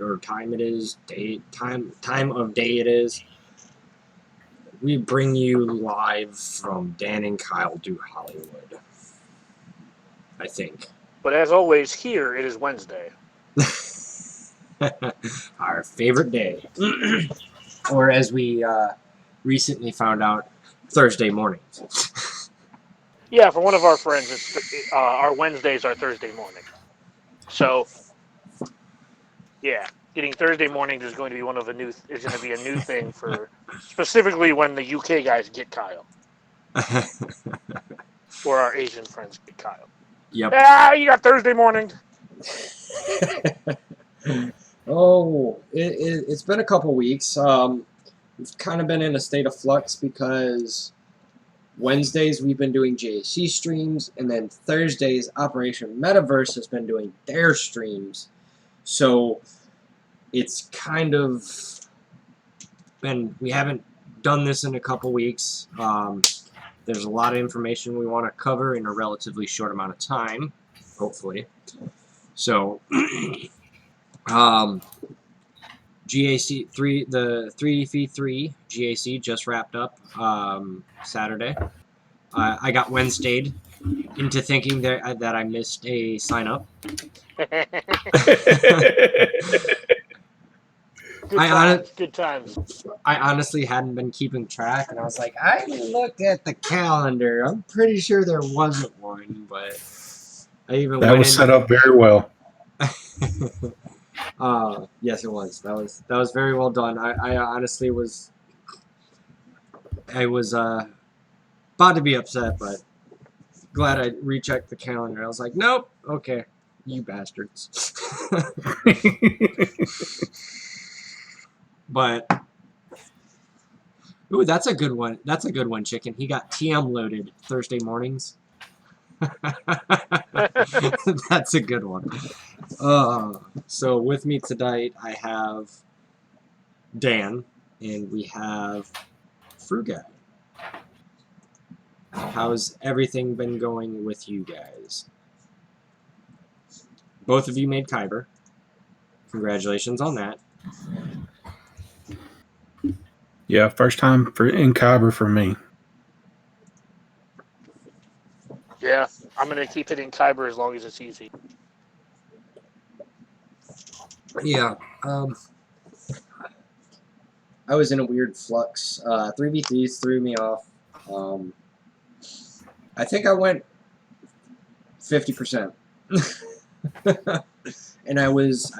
or time it is, time of day it is. We bring you live from Dan and Kyle Do Hollywood. I think. But as always, here it is Wednesday. Our favorite day. Or as we recently found out, Thursday mornings. Yeah, for one of our friends, our Wednesdays are Thursday morning. So, yeah, getting Thursday mornings is going to be a new thing for specifically when the UK guys get Kyle or our Asian friends get Kyle. Yep. You got Thursday mornings. It's been a couple weeks. We've kind of been in a state of flux because Wednesdays we've been doing JAC streams, and then Thursdays Operation Metaverse has been doing their streams. So it's kind of we haven't done this in a couple weeks. There's a lot of information we want to cover in a relatively short amount of time, hopefully. So, GAC 3, the 3v3 GAC just wrapped up Saturday. I got Wednesdayed into thinking that I missed a sign up. Good times. I honestly hadn't been keeping track, and I was like, I looked at the calendar. I'm pretty sure there wasn't one, but I even that was set up very well. Yes, it was. That was very well done. I honestly was about to be upset, but glad I rechecked the calendar. I was like, nope, okay, you bastards. But ooh, that's a good one. That's a good one, Chicken. He got TM loaded Thursday mornings. That's a good one. So with me tonight, I have Dan, and we have Fruguy. How's everything been going with you guys? Both of you made Kyber. Congratulations on that. Yeah, first time in Kyber for me. Yeah, I'm going to keep hitting Kyber as long as it's easy. Yeah, I was in a weird flux. 3v3s threw me off. I think I went 50%. And I was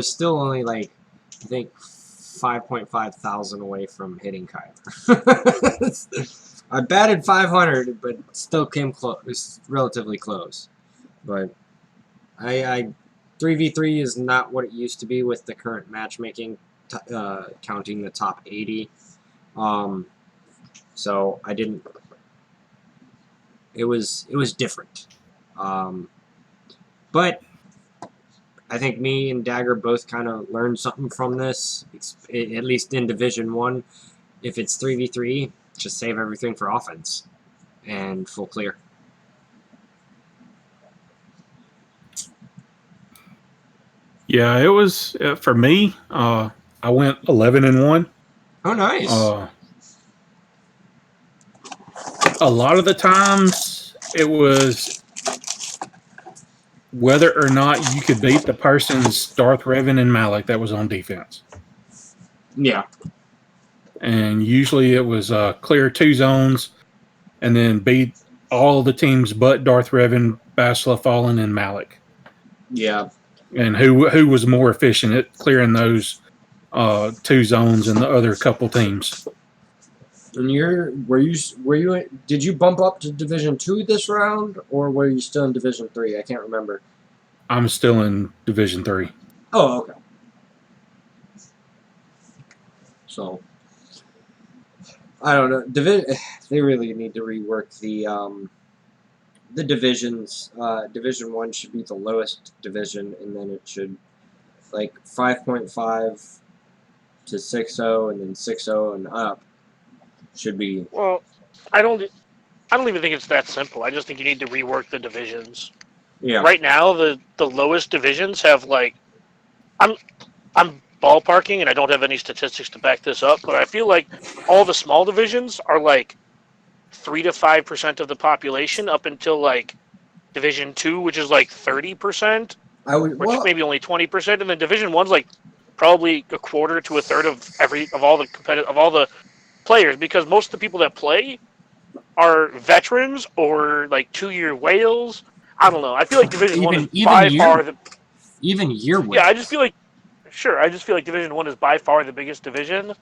still only like, I think 5.5 thousand away from hitting Kyber. I batted 500, but still came close, relatively close. But I 3v3 is not what it used to be with the current matchmaking, counting the top 80. So I didn't. It was different. But I think me and Dagger both kind of learned something from this, at least in Division 1. If it's 3v3, just save everything for offense and full clear. Yeah, it was for me. I went 11-1. Oh, nice. A lot of the times it was whether or not you could beat the person's Darth Revan and Malik that was on defense. Yeah. And usually it was clear 2 zones and then beat all the teams but Darth Revan, Basila, Fallen, and Malik. Yeah. And who was more efficient at clearing those 2 zones and the other couple teams. And did you bump up to Division 2 this round, or were you still in Division 3? I can't remember. I'm still in Division 3. Oh, okay. So I don't know. They really need to rework the divisions. Division 1 should be the lowest division, and then it should like 5.5 to 6.0, and then 6.0 and up should be. Well, I don't even think it's that simple. I just think you need to rework the divisions. Yeah. Right now, the lowest divisions have like I'm ballparking, and I don't have any statistics to back this up, but I feel like all the small divisions are like 3 to 5% of the population up until like Division 2, which is like 30%, I would which maybe only 20%, and then Division 1's like probably a quarter to a third of all the players, because most of the people that play are veterans or like 2-year whales. I don't know. I feel like Division 1 is even by far the year yeah. I wins. just feel like sure. I just feel like Division 1 is by far the biggest division,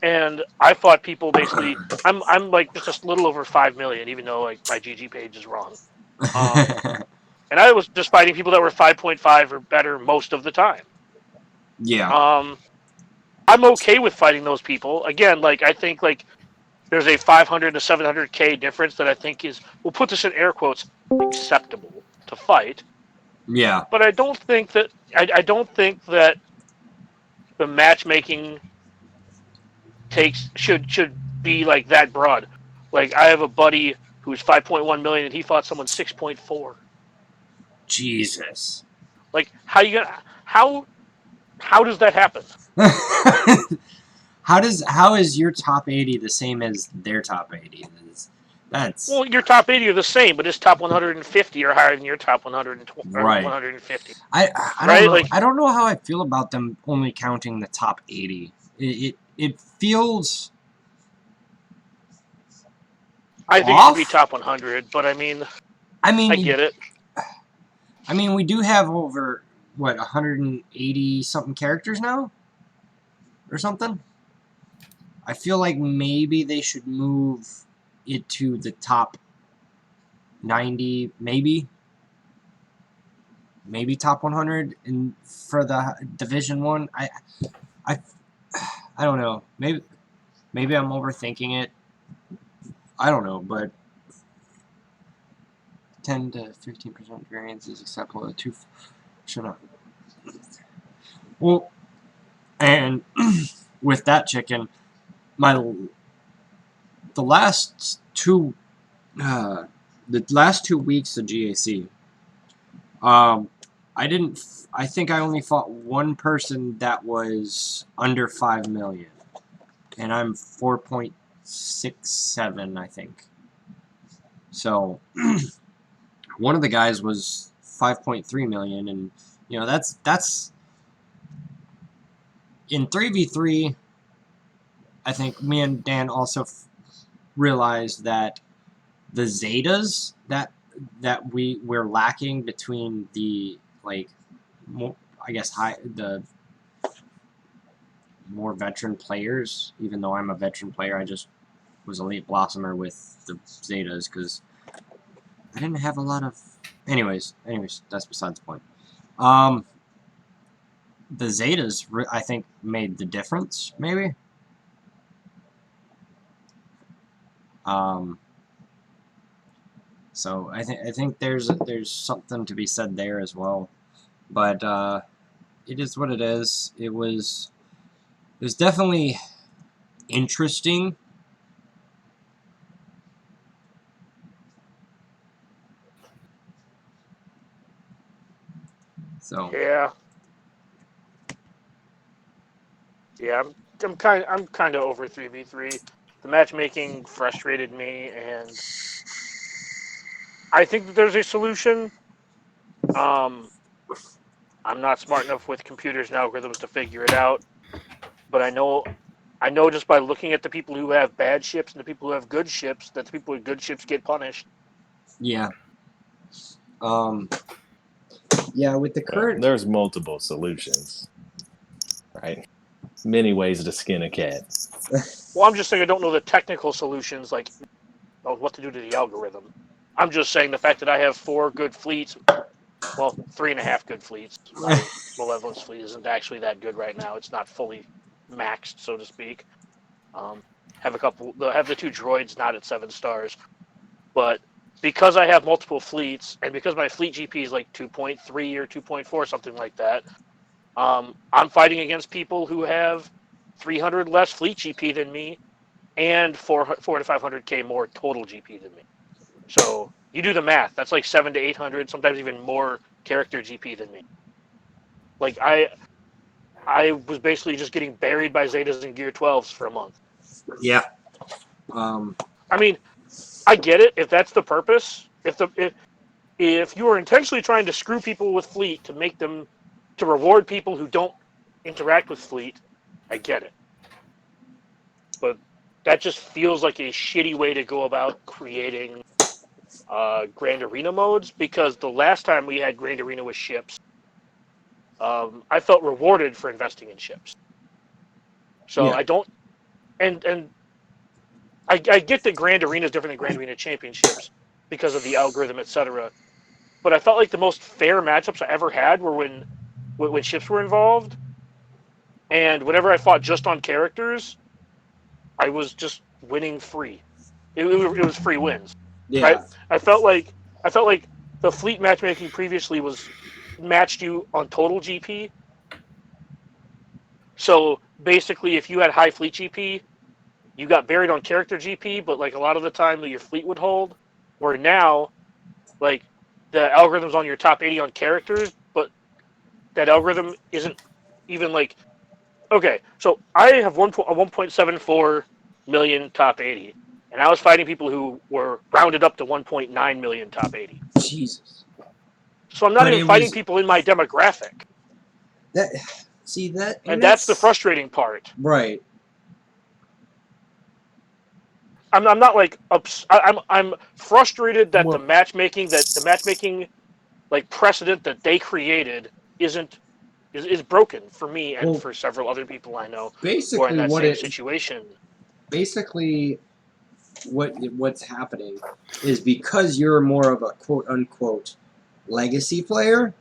and I fought people basically. I'm like just a little over 5 million, even though like my GG page is wrong. And I was just fighting people that were 5.5 or better most of the time. Yeah. I'm okay with fighting those people. Again, like I think like there's a 500 to 700K difference that I think is, we'll put this in air quotes, acceptable to fight. Yeah. But I don't think that the matchmaking should be like that broad. Like I have a buddy who's 5.1 million and he fought someone 6.4. Jesus. Like how does that happen? How is your top 80 the same as their top 80? That's Well, your top 80 are the same, but his top 150 are higher than your top 120 or right. 150. I don't Right? know. Like I don't know how I feel about them only counting the top 80. It feels I think it should be off. top 100, but I mean, I mean, I get it. I mean, we do have over what 180 something characters now, or something. I feel like maybe they should move it to the top 90, maybe top 100 and for the Division 1. I I don't know. Maybe I'm overthinking it. I don't know, but 10 to 15% variance is acceptable. Shut up. Well, and with that chicken, the last two weeks of GAC, I think I only fought one person that was under 5 million, and I'm 4.67, I think. So one of the guys was 5.3 million, and you know that's in 3v3. I think me and Dan also realized that the Zetas that we're lacking between the like more, I guess the more veteran players. Even though I'm a veteran player, I just was Elite Blossomer with the Zetas because I didn't have a lot of. Anyways, that's besides the point. The Zetas, I think, made the difference. Maybe. So I think there's something to be said there as well, but it is what it is. It was definitely interesting. So Yeah, I'm kind of over 3v3. The matchmaking frustrated me, and I think that there's a solution. Um, I'm not smart enough with computers and algorithms to figure it out, but I know just by looking at the people who have bad ships and the people who have good ships that the people with good ships get punished. yeah, yeah. With the current, there's multiple solutions, right? Many ways to skin a cat. Well, I'm just saying I don't know the technical solutions, like what to do to the algorithm. I'm just saying the fact that I have 4 good fleets, well, 3.5 good fleets. My Malevolence fleet isn't actually that good right now. It's not fully maxed, so to speak. Have the 2 droids not at 7 stars, but because I have multiple fleets and because my fleet GP is like 2.3 or 2.4, something like that, I'm fighting against people who have 300 less fleet GP than me and 4 to 500K more total GP than me. So you do the math. That's like 700 to 800, sometimes even more character GP than me. Like I was basically just getting buried by Zetas and Gear 12s for a month. Yeah. I mean, I get it if that's the purpose. If you are intentionally trying to screw people with Fleet to make them to reward people who don't interact with Fleet, I get it. But that just feels like a shitty way to go about creating Grand Arena modes, because the last time we had Grand Arena with ships, I felt rewarded for investing in ships. So Yeah. I don't, and I get that Grand Arena is different than Grand Arena Championships because of the algorithm, etc. But I felt like the most fair matchups I ever had were when ships were involved, and whenever I fought just on characters, I was just winning free. It was free wins, right? Yeah. I felt like the fleet matchmaking previously was matched you on total GP. So basically, if you had high fleet GP, you got buried on character GP, but like a lot of the time your fleet would hold. Where now, like the algorithm's on your top 80 on characters, but that algorithm isn't even like, okay. So I have a 1.74 million top 80, and I was fighting people who were rounded up to 1.9 million top 80. Jesus. So I'm not But even it fighting was people in my demographic, that. See that, and that's the frustrating part. Right. I'm not like I'm frustrated that Well, the matchmaking like precedent that they created is broken for me and Well, for several other people I know who are in basically that what same it situation. basically what's happening is because you're more of a quote unquote legacy player,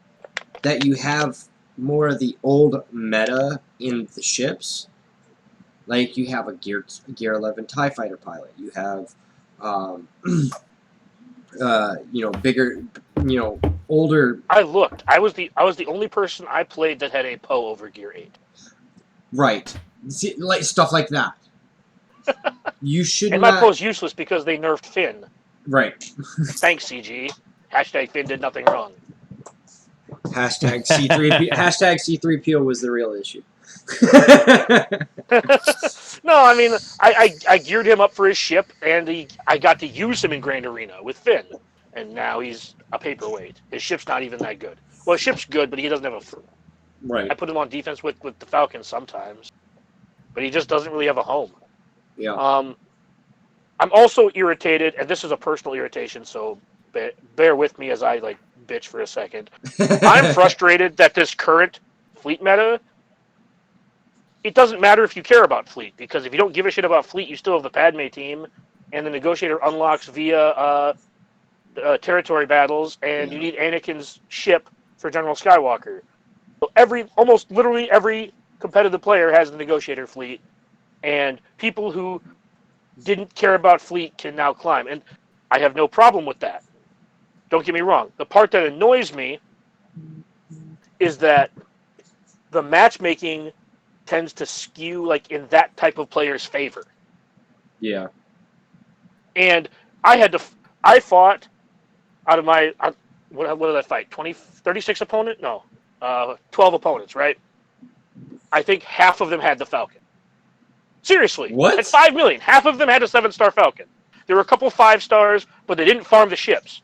that you have more of the old meta in the ships. Like you have a Gear 11 TIE fighter pilot. You have, bigger, older. I looked. I was the only person I played that had a Poe over Gear 8. Right. See, like stuff like that. You should And my not. Poe's useless because they nerfed Finn. Right. Thanks, CG. Hashtag Finn did nothing wrong. Hashtag C3. Hashtag C3PO was the real issue. No, I mean, I geared him up for his ship, and I got to use him in Grand Arena with Finn, and now he's a paperweight. His ship's not even that good. Well, his ship's good, but he doesn't have a. Right. I put him on defense with the Falcons sometimes, but he just doesn't really have a home. Yeah. I'm also irritated, and this is a personal irritation, so bear with me as I like bitch for a second. I'm frustrated that this current fleet meta, it doesn't matter if you care about fleet, because if you don't give a shit about fleet, you still have the Padme team, and the Negotiator unlocks via territory battles, and you need Anakin's ship for General Skywalker. So almost literally every competitive player has the Negotiator fleet, and people who didn't care about fleet can now climb, and I have no problem with that. Don't get me wrong. The part that annoys me is that the matchmaking tends to skew like in that type of player's favor. Yeah. And I fought out of my, what did I fight? 36 opponent? No, 12 opponents, right? I think half of them had the Falcon. Seriously. What? At 5 million, half of them had a 7-star Falcon. There were a couple 5-stars, but they didn't farm the ships.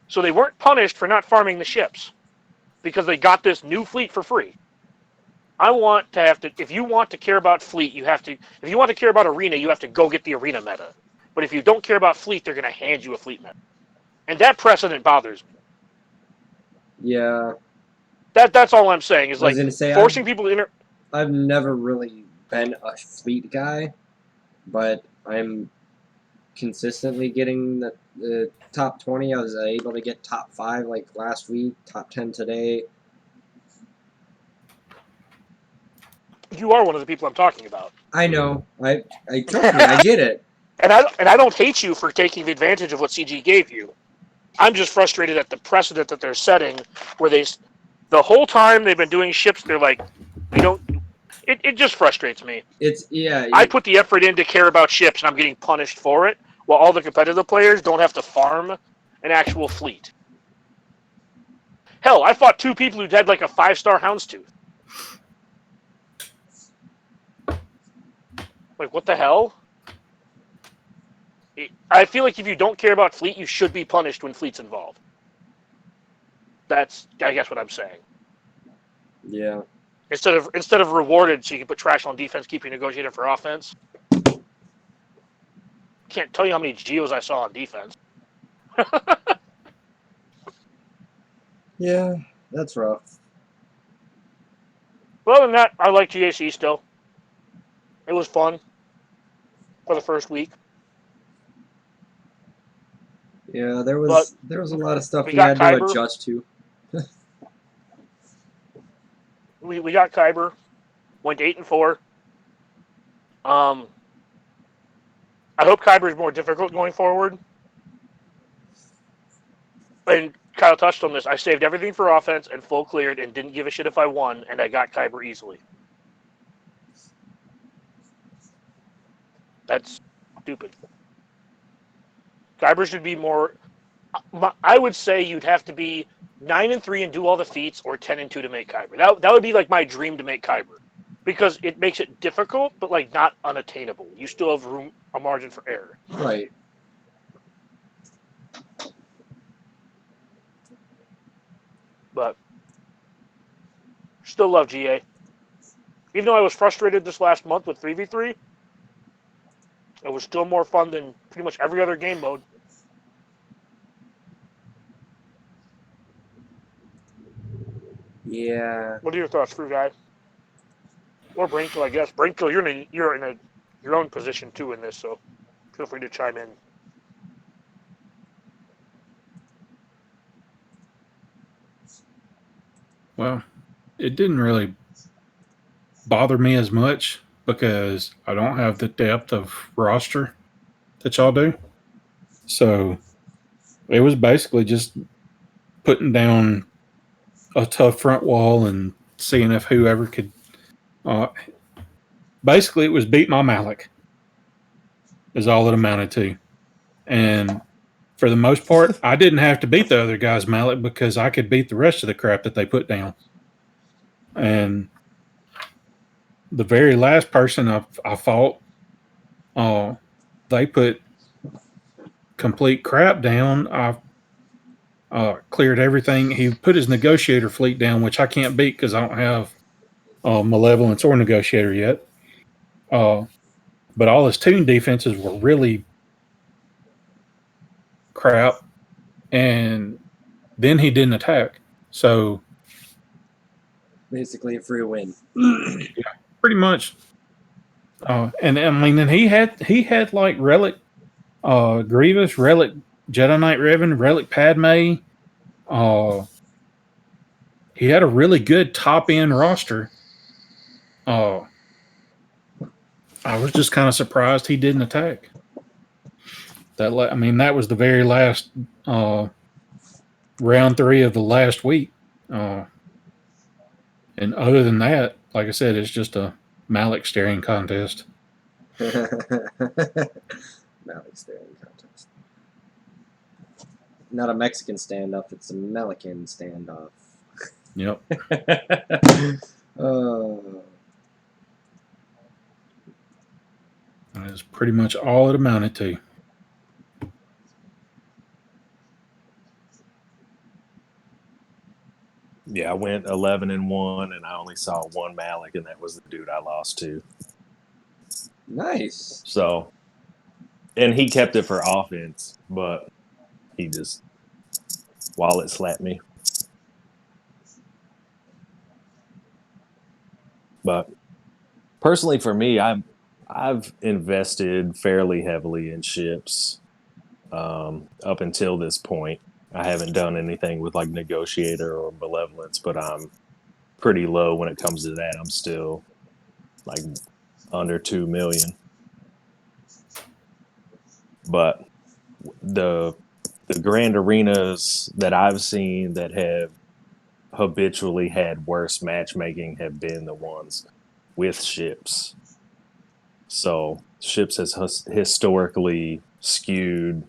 So they weren't punished for not farming the ships because they got this new fleet for free. If you want to care about fleet, if you want to care about arena, you have to go get the arena meta. But if you don't care about fleet, they're going to hand you a fleet meta. And that precedent bothers me. Yeah. That's all I'm saying is I was like gonna say, forcing people to I've never really been a fleet guy, but I'm consistently getting the top 20. I was able to get top 5 like last week, top 10 today. You are one of the people I'm talking about. I know. I trust me. I get it. And I don't hate you for taking advantage of what CG gave you. I'm just frustrated at the precedent that they're setting, where the whole time they've been doing ships, they're like, we don't. It just frustrates me. I put the effort in to care about ships, and I'm getting punished for it, while all the competitive players don't have to farm an actual fleet. Hell, I fought 2 people who had like a 5-star Houndstooth. Like, what the hell? I feel like if you don't care about Fleet, you should be punished when Fleet's involved. That's, I guess, what I'm saying. Yeah. Instead of rewarded, so you can put trash on defense, keep your negotiator for offense. Can't tell you how many Geos I saw on defense. Yeah, that's rough. But other than that, I like GAC still. It was fun for the first week. Yeah, there was But a lot of stuff we we got had to Kyber. adjust to. We got Kyber. Went 8-4. I hope Kyber is more difficult going forward. And Kyle touched on this. I saved everything for offense and full cleared and didn't give a shit if I won, and I got Kyber easily. That's stupid. Kyber should be more. I would say you'd have to be 9-3 and do all the feats, or 10-2 to make Kyber. That would be like my dream to make Kyber, because it makes it difficult, but like not unattainable. You still have a margin for error. Right. But still love GA. Even though I was frustrated this last month with 3v3, it was still more fun than pretty much every other game mode. Yeah. What are your thoughts, Fruit Guy? Or Brinkle, I guess. Brinkle, you're in your own position too in this, so feel free to chime in. Well, it didn't really bother me as much because I don't have the depth of roster that y'all do. So it was basically just putting down a tough front wall and seeing if whoever could. Basically, it was beat my Malik, is all it amounted to. And for the most part, I didn't have to beat the other guy's Malik because I could beat the rest of the crap that they put down. And the very last person I fought, they put complete crap down. I cleared everything. He put his negotiator fleet down, which I can't beat because I don't have malevolence or negotiator yet. But all his toon defenses were really crap, and then he didn't attack. So Basically a free win. yeah, pretty much. And I mean, and he had like relic, Grievous, relic, Jedi Knight Revan, relic Padme. He had a really good top end roster. I was just kind of surprised he didn't attack. That was the very last round 3 of the last week. And other than that, like I said, it's just a Malik staring contest. Malik staring contest. Not a Mexican standoff, it's a Melican standoff. Yep. That is pretty much all it amounted to. Yeah, I went 11-1, and I only saw one Malik, and that was the dude I lost to. Nice. So, and he kept it for offense, but he just wallet slapped me. But personally, for me, I've invested fairly heavily in ships up until this point. I haven't done anything with like negotiator or malevolence, but I'm pretty low when it comes to that. I'm still like under 2 million. But the grand arenas that I've seen that have habitually had worse matchmaking have been the ones with ships. So ships has historically skewed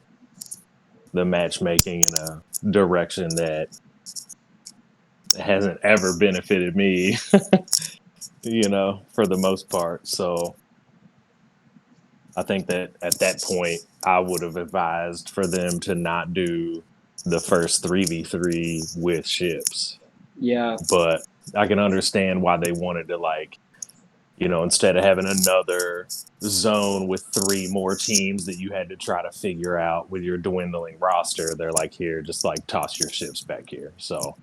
the matchmaking in a direction that hasn't ever benefited me, for the most part. So I think that at that point, I would have advised for them to not do the first 3v3 with ships. Yeah. But I can understand why they wanted to, like, instead of having another zone with 3 more teams that you had to try to figure out with your dwindling roster, they're like, here, just like toss your ships back here. So,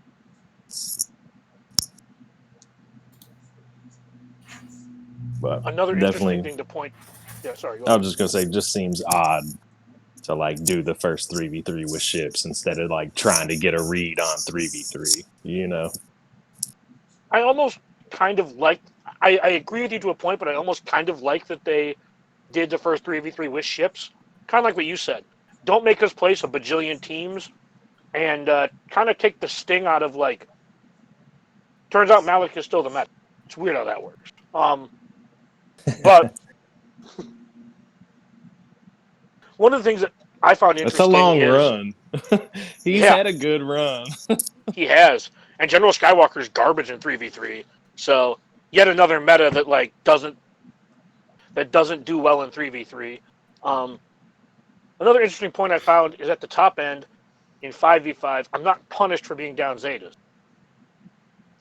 but Another interesting definitely, thing to point. Yeah, sorry. Go I ahead. was just gonna say, it just seems odd to like do the first 3v3 with ships instead of like trying to get a read on 3v3. I almost kind of like. I agree with you to a point, but I almost kind of like that they did the first 3v3 with ships. Kind of like what you said. Don't make us place a bajillion teams, and kind of take the sting out of like. Turns out Malik is still the Met. It's weird how that works. But one of the things that I found It's a interesting long is run. He's yeah, had a good run. he has, and General Skywalker's garbage in 3v3. So yet another meta that like doesn't do well in 3v3. Um, Another interesting point I found is at the top end in 5v5, I'm not punished for being down Zetas.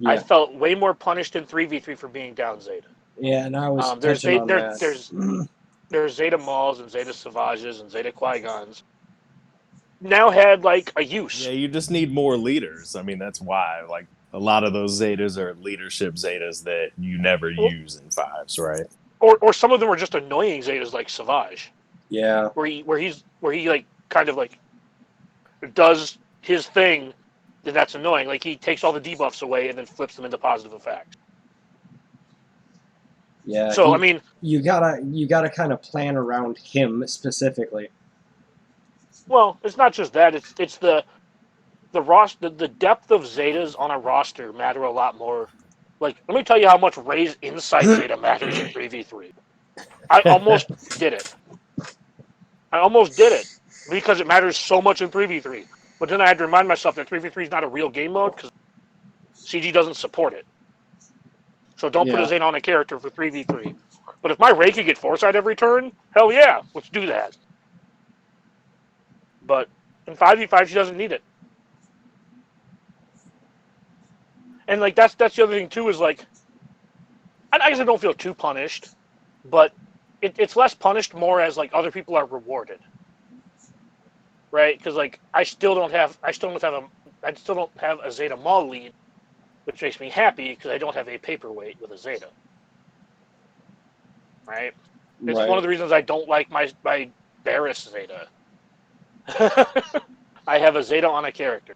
I Yeah. felt way more punished in 3v3 for being down Zeta. Yeah, and I was There's touching on that. there's Zeta Mauls and Zeta Savages and Zeta Qui-Gons. Now had like a use. Yeah, you just need more leaders. I mean, that's why. Like, a lot of those Zetas are leadership Zetas that you never use in fives, right? Or some of them are just annoying Zetas like Savage. Yeah. Where he like kind of like does his thing, then that's annoying. Like he takes all the debuffs away and then flips them into positive effects. Yeah. So I mean, you gotta kind of plan around him specifically. well, it's not just that. It's the roster, the depth of Zetas on a roster matter a lot more. Like, let me tell you how much Ray's inside Zeta matters in 3v3. I almost did it. Because it matters so much in 3v3. But then I had to remind myself that 3v3 is not a real game mode because CG doesn't support it. So don't put a Zeta on a character for 3v3. But if my Ray could get foresight every turn, hell yeah, let's do that. But in 5v5, she doesn't need it. And like that's the other thing too is like, I guess I don't feel too punished, but it's less punished more as like other people are rewarded, right? Because like I still don't have a Zeta Maul lead, which makes me happy because I don't have a paperweight with a Zeta, right? It's one of the reasons I don't like my Barris Zeta. I have a Zeta on a character,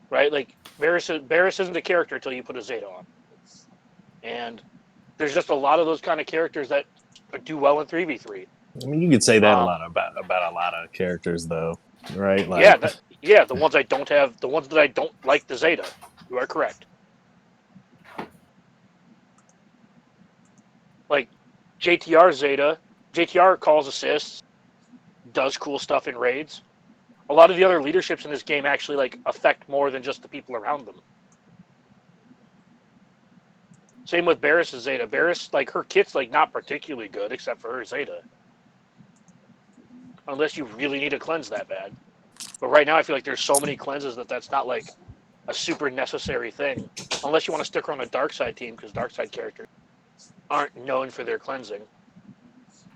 right? Like Barris isn't a character until you put a Zeta on, and there's just a lot of those kind of characters that do well in 3v3. I mean, you could say that a lot about a lot of characters, though, right? Like, the ones I don't have, the ones that I don't like the Zeta. You are correct. Like JTR Zeta, JTR calls assists, does cool stuff in raids. A lot of the other leaderships in this game actually like affect more than just the people around them. Same with Barris' Zeta. Barris, like her kit's like not particularly good except for her Zeta. Unless you really need to cleanse that bad. But right now I feel like there's so many cleanses that's not like a super necessary thing. Unless you want to stick her on a dark side team because dark side characters aren't known for their cleansing.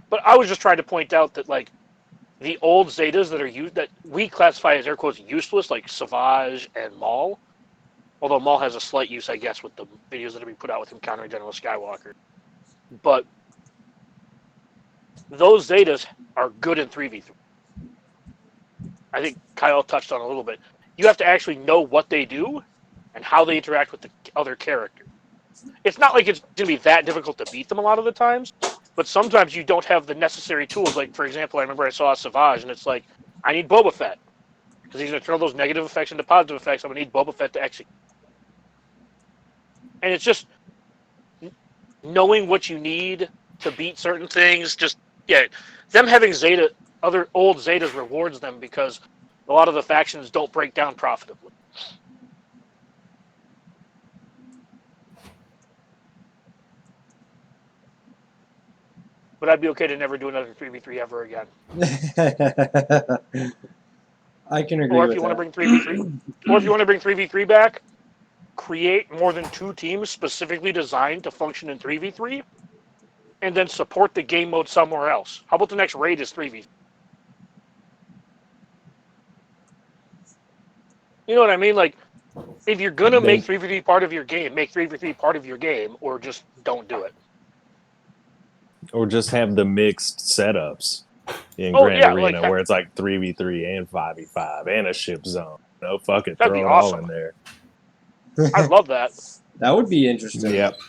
But I was just trying to point out that like the old Zetas that are used that we classify as air quotes useless, like Savage and Maul. Although Maul has a slight use, I guess, with the videos that are being put out with him countering General Skywalker. But those Zetas are good in 3v3. I think Kyle touched on a little bit. You have to actually know what they do and how they interact with the other character. It's not like it's going to be that difficult to beat them a lot of the times, but sometimes you don't have the necessary tools. Like, for example, I remember I saw a Savage, and it's like, I need Boba Fett. Because he's going to turn those negative effects into positive effects. I'm going to need Boba Fett to execute. And it's just knowing what you need to beat certain things. Them having Zeta, other old Zetas rewards them because a lot of the factions don't break down profitably. but I'd be okay to never do another 3v3 ever again. I can agree Or if with you want to that. bring 3v3, or if you want to bring 3v3 back, create more than 2 teams specifically designed to function in 3v3, and then support the game mode somewhere else. How about the next raid is 3v3? You know what I mean? Like, if you're gonna make 3v3 part of your game, make 3v3 part of your game, or just don't do it. Or just have the mixed setups in Oh Grand yeah, like Arena where it's like 3v3 and 5v5 and a ship zone. No, fuck it, that'd be throw it all awesome. in there. I love that. That would be interesting. Yep.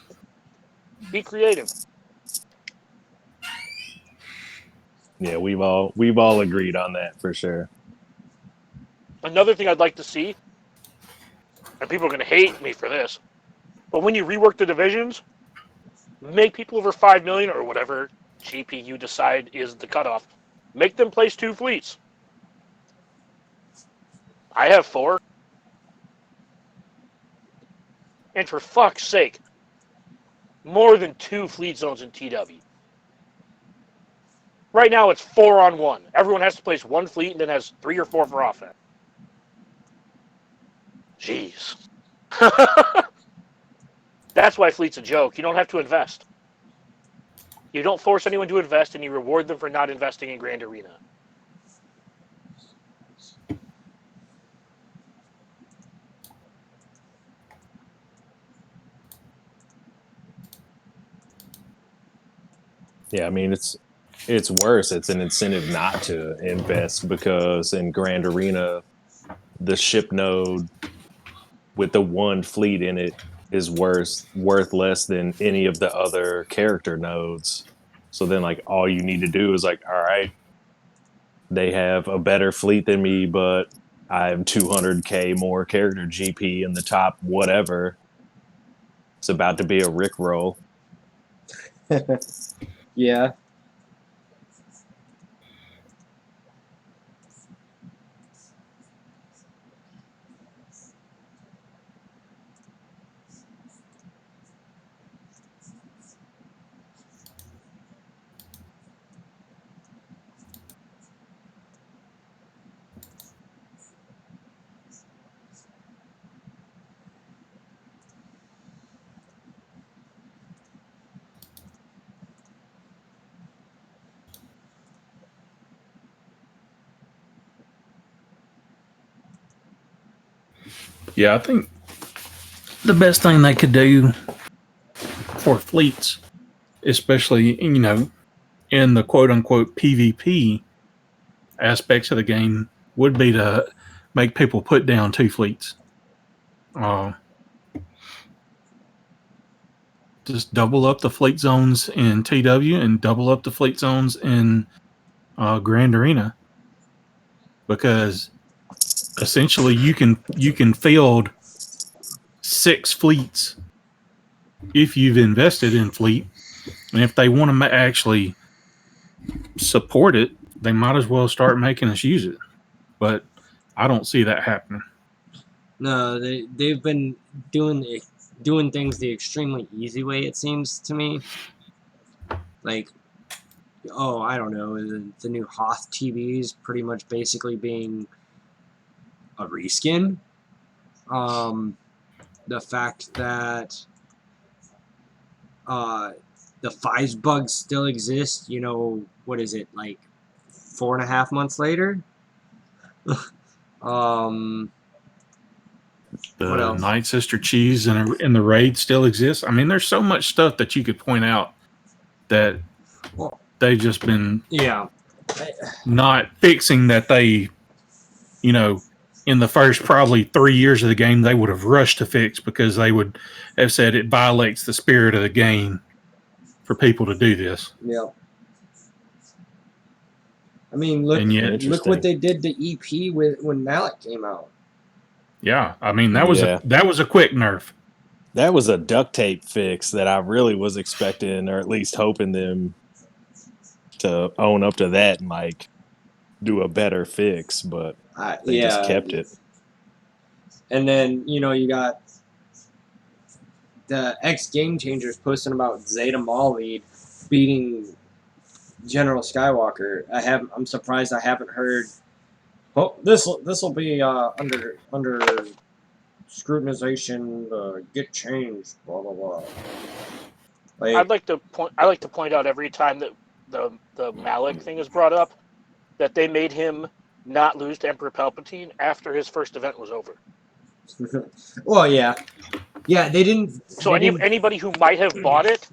Be creative. Yeah, we've all agreed on that for sure. Another thing I'd like to see, and people are gonna hate me for this, but when you rework the divisions, make people over 5 million or whatever GP you decide is the cutoff, make them place 2 fleets. I have 4. And for fuck's sake, more than 2 fleet zones in TW. Right now it's 4-on-1. Everyone has to place 1 fleet and then has 3 or 4 for offense. Jeez. That's why fleet's a joke. You don't have to invest. You don't force anyone to invest, and you reward them for not investing in Grand Arena. Yeah, I mean it's worse. It's an incentive not to invest because in Grand Arena, the ship node with the 1 fleet in it is worth less than any of the other character nodes. So then like all you need to do is like, all right, they have a better fleet than me, but I have 200k more character GP in the top whatever. It's about to be a Rickroll. Yeah. Yeah, I think the best thing they could do for fleets, especially, in the quote unquote PvP aspects of the game, would be to make people put down 2 fleets. Just double up the fleet zones in TW and double up the fleet zones in Grand Arena, because essentially you can field 6 fleets if you've invested in fleet, and if they want to actually support it, they might as well start making us use it. But I don't see that happening. No, they've been doing things the extremely easy way, it seems to me. Like, I don't know, the new Hoth TVs pretty much basically being a reskin. The fact that the 5 bugs still exist, what is it, like 4.5 months later? What The else? Night Sister cheese in the raid still exists. I mean, there's so much stuff that you could point out that they've just been not fixing, that they, in the first probably 3 years of the game, they would have rushed to fix, because they would have said it violates the spirit of the game for people to do this. Yeah. I mean, look what they did to EP when Mallet came out. Yeah, I mean that was a quick nerf. That was a duct tape fix that I really was expecting, or at least hoping them to own up to that and like do a better fix, but they just kept it. And then you got the X Game Changers posting about Zeta Maulid beating General Skywalker. I'm surprised I haven't heard. Oh, this will be under scrutinization. Get changed. Blah blah blah. I'd Like, like to point out every time that the Malik thing is brought up that they made him not lose to Emperor Palpatine after his first event was over. well, yeah, they didn't. So anybody who might have bought it,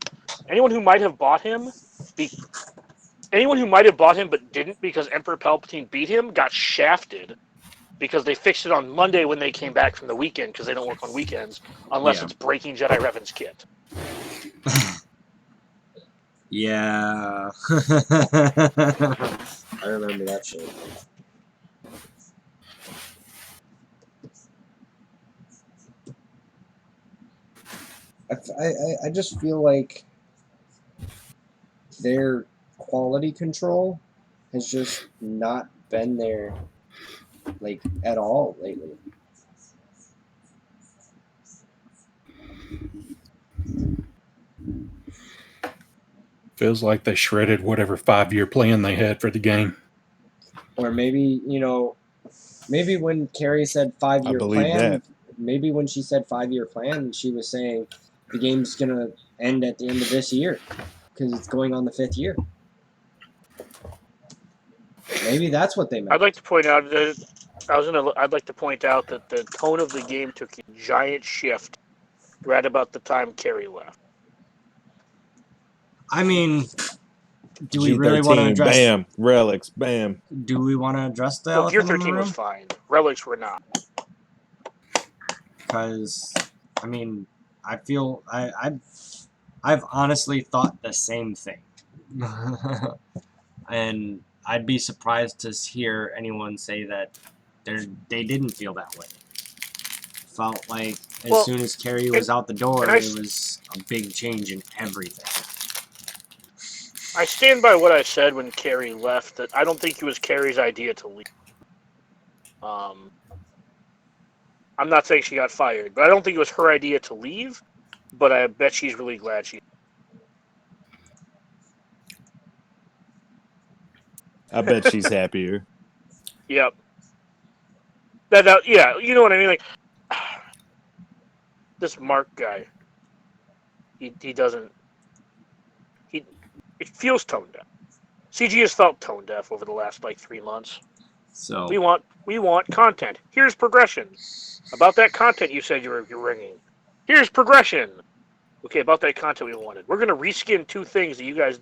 anyone who might have bought him, anyone who might have bought him but didn't because Emperor Palpatine beat him got shafted because they fixed it on Monday when they came back from the weekend because they don't work on weekends unless it's breaking Jedi Revan's kit. Yeah. I remember that shit. I just feel like their quality control has just not been there, like, at all lately. Feels like they shredded whatever 5-year plan they had for the game. Or maybe, maybe when Carrie said I 5-year believe plan, that. maybe when she said 5-year plan, she was saying the game's going to end at the end of this year because it's going on the 5th year. Maybe that's what they meant. I'd like to point out that the tone of the game took a giant shift right about the time Carrie left. I mean, do we really want to G13, address? bam, relics, bam. Do we want to address the Well, Gear elephant in the 13 was room? fine. Relics were not. Because, I mean, I feel I've honestly thought the same thing, and I'd be surprised to hear anyone say that they didn't feel that way. Felt like as soon as Carrie was out the door, it was a big change in everything. I stand by what I said when Carrie left, that I don't think it was Carrie's idea to leave. I'm not saying she got fired, but I don't think it was her idea to leave, but I bet she's really glad she... I bet she's happier. Yep. Yeah, you know what I mean? Like, this Mark guy, he doesn't... It feels tone deaf. CG has felt tone deaf over the last, 3 months. So We want content. Here's progression. About that content you said you're bringing. Here's progression. Okay, about that content we wanted. We're gonna reskin 2 things that you guys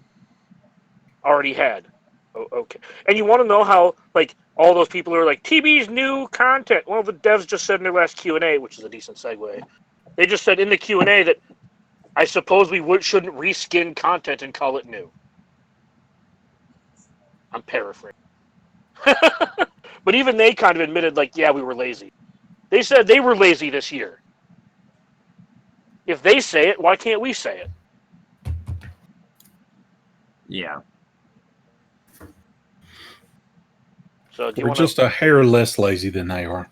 already had. Oh, okay. And you want to know how all those people who are like TB's new content? Well, the devs just said in their last Q&A, which is a decent segue. They just said in the Q&A that I suppose we shouldn't reskin content and call it new. I'm paraphrasing. But even they kind of admitted, yeah, we were lazy. They said they were lazy this year. If they say it, why can't we say it? yeah. So do you We're want just a hair less lazy than they are.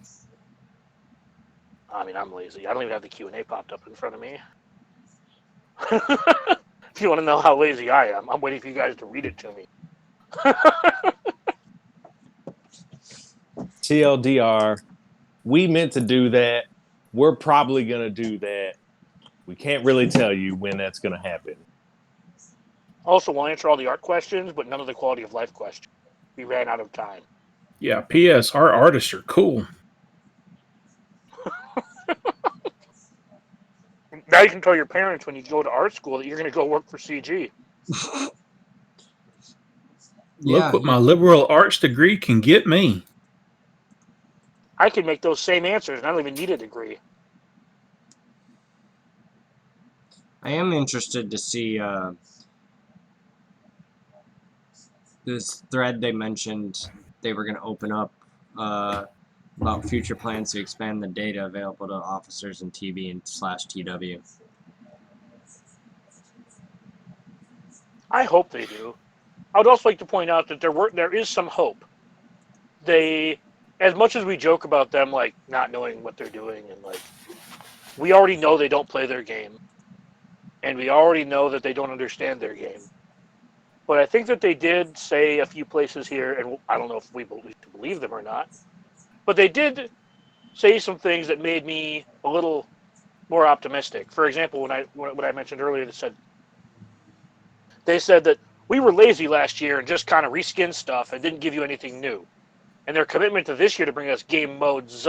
I mean, I'm lazy. I don't even have the Q&A popped up in front of me. If you want to know how lazy I am, I'm waiting for you guys to read it to me. TLDR, we meant to do that. We're probably going to do that. We can't really tell you when that's going to happen. Also, we'll answer all the art questions, but none of the quality of life questions. We ran out of time. Yeah, P.S. Our artists are cool. Now you can tell your parents when you go to art school that you're going to go work for CG. Look what my liberal arts degree can get me. I can make those same answers, and I don't even need a degree. I am interested to see this thread they mentioned they were going to open up about future plans to expand the data available to officers in TB and /TW. I hope they do. I would also like to point out that there is some hope. They, as much as we joke about them not knowing what they're doing, and we already know they don't play their game, and we already know that they don't understand their game. But I think that they did say a few places here, and I don't know if we believe them or not, but they did say some things that made me a little more optimistic. For example, when I mentioned earlier, they said that we were lazy last year and just kind of reskinned stuff and didn't give you anything new. And their commitment to this year to bring us game modes,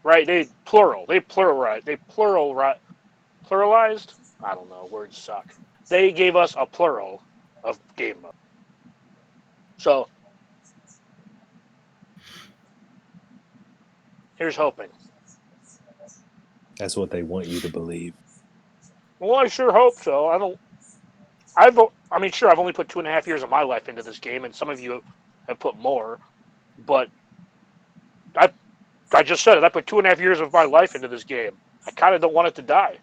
right? They pluralized. I don't know, words suck. They gave us a plural of game mode. So here's hoping. That's what they want you to believe. Well, I sure hope so. I mean, sure, I've only put 2.5 years of my life into this game, and some of you have put more. But I just said it. I put 2.5 years of my life into this game. I kind of don't want it to die.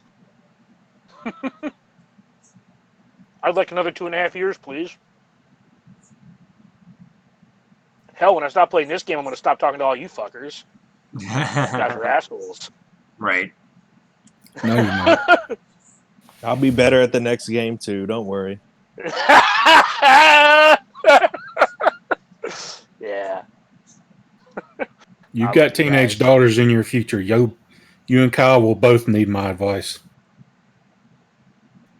I'd like another 2.5 years, please. Hell, when I stop playing this game, I'm going to stop talking to all you fuckers. You guys are assholes. Right. No, you're not. I'll be better at the next game too. Don't worry. Yeah. You've I got love you teenage guys. daughters in your future. You and Kyle will both need my advice.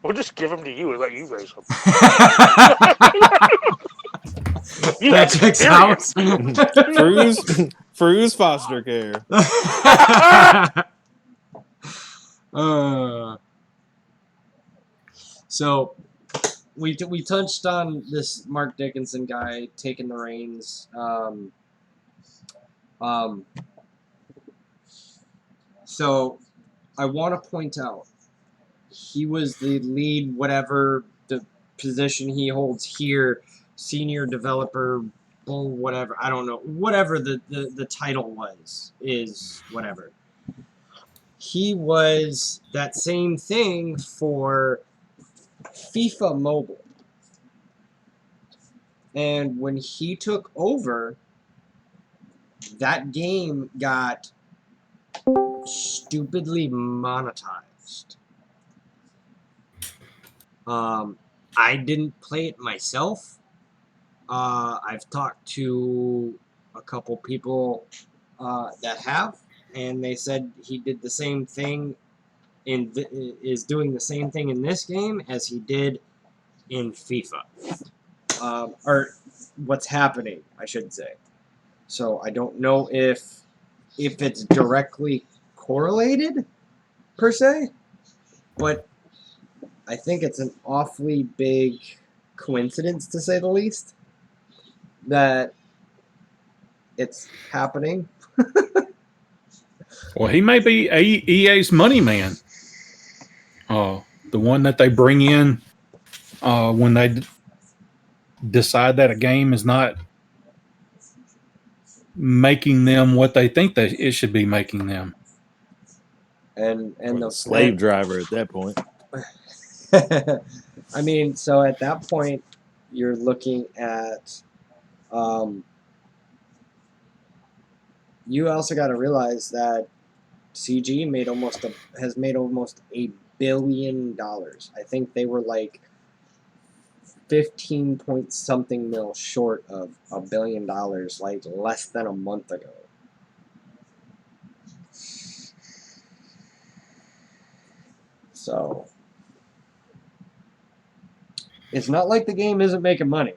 We'll just give them to you and let you raise them. That checks out. Fru's foster care. So we touched on this Mark Dickinson guy taking the reins. So I want to point out he was the lead, whatever the position he holds here, senior developer, whatever, I don't know, whatever the title is whatever. He was that same thing for FIFA Mobile. And when he took over, that game got stupidly monetized. I didn't play it myself. I've talked to a couple people that have, and they said he did the same thing is doing the same thing in this game as he did in FIFA. Or what's happening, I should say. So I don't know if it's directly correlated, per se, but I think it's an awfully big coincidence, to say the least, that it's happening. Well, he may be EA's money man. The one that they bring in when they decide that a game is not making them what they think that it should be making them. And The slave driver at that point. I mean, so at that point, you're looking at. You also got to realize that CG has made almost $1 billion. I think they were like 15 point something mil short of $1 billion, like less than a month ago. So it's not like the game isn't making money.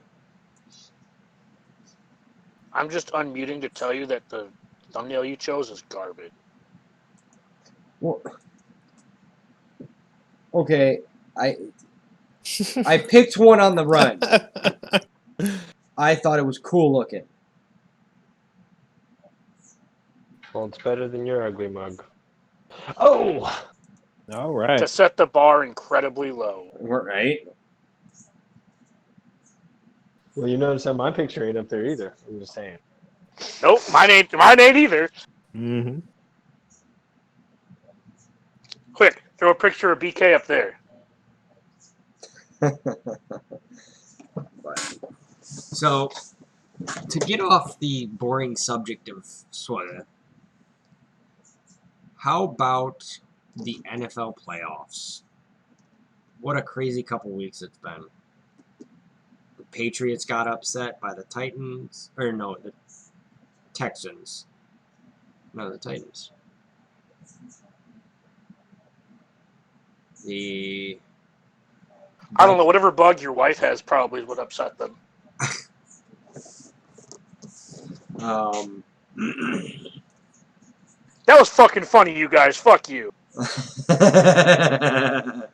I'm just unmuting to tell you that the thumbnail you chose is garbage. Well, okay, I picked one on the run. I thought it was cool looking. Well, it's better than your ugly mug. Oh! All right. To set the bar incredibly low. Right? Well, you notice that my picture ain't up there either. I'm just saying. Nope, mine ain't either. Mm-hmm. Quick, throw a picture of BK up there. So, to get off the boring subject of Swada, how about the NFL playoffs? what a crazy couple weeks it's been. The Patriots got upset by the Titans, or no, the Texans. No, the Titans. The I don't know. Whatever bug your wife has probably is what upset them. That was fucking funny, you guys. Fuck you. The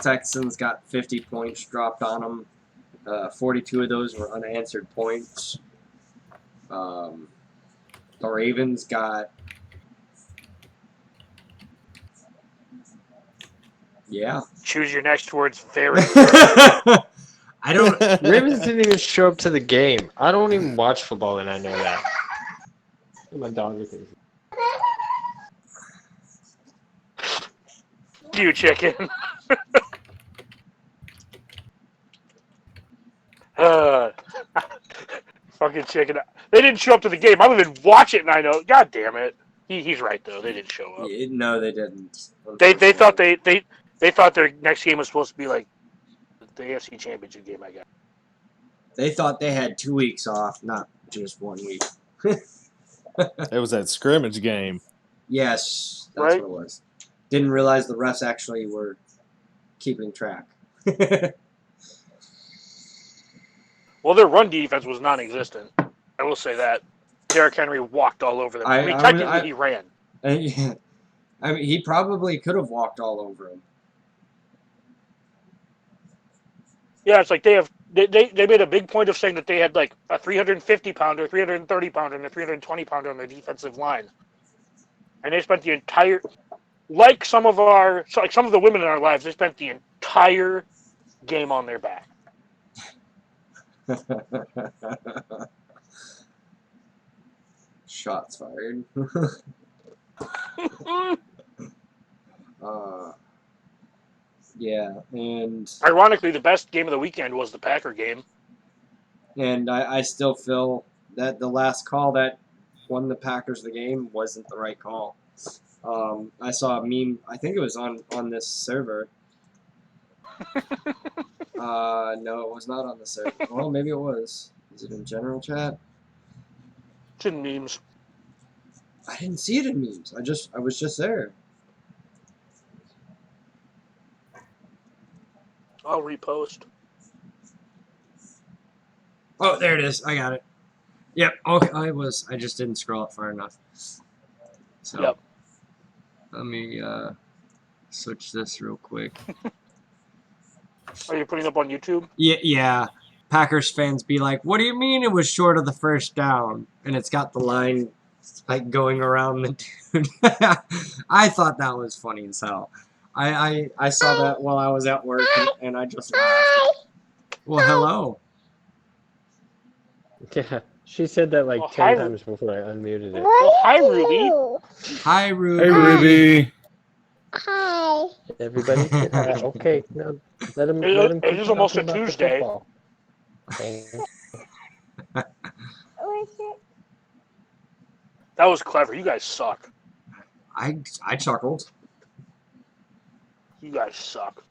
Texans got 50 points dropped on them. 42 of those were unanswered points. The Ravens got... Yeah. Choose your next words very. I don't... Ravens didn't even show up to the game. I don't even watch football, and I know that. My dog is crazy. You chicken. Fucking chicken. They didn't show up to the game. I don't even watch it, and I know. God damn it. He's right though. They didn't show up. No, they didn't. They thought they thought their next game was supposed to be like the AFC Championship game. I guess. They thought they had 2 weeks off, not just 1 week. It was that scrimmage game. Yes, that's Right? what it was. Didn't realize the refs actually were keeping track. Well, their run defense was non-existent. I will say that. Derrick Henry walked all over them. I mean, technically he ran. Yeah. I mean, he probably could have walked all over him. Yeah, it's like they made a big point of saying that they had like a 350-pounder, 330-pounder, and a 320-pounder on their defensive line, and they spent the entire, like some of the women in our lives, they spent the entire game on their back. Shots fired. Yeah, and Ironically, the best game of the weekend was the Packer game. And I still feel that the last call that won the Packers the game wasn't the right call. I saw a meme, I think it was on this server. No, it was not on the server. Well, maybe it was. Is it in general chat? It's in memes. I didn't see it in memes. I was just there. I'll repost. Oh, there it is. I got it. Yep. Okay. I just didn't scroll up far enough. So Yep. let me switch this real quick. Are you putting it up on YouTube? Yeah. Packers fans be like, "What do you mean it was short of the first down?" And it's got the line like going around the dude. I thought that was funny as hell. I saw that while I was at work and I just laughed. Well, hello. Yeah, she said that like Well, 10 times before I unmuted it. Well, hi, Ruby. Hi, Ruby. Hey, Ruby. Hi. Everybody said hi. Okay, now let him. It keep is almost talking a about the Tuesday. football. Okay. That was clever. You guys suck. I chuckled. You guys suck.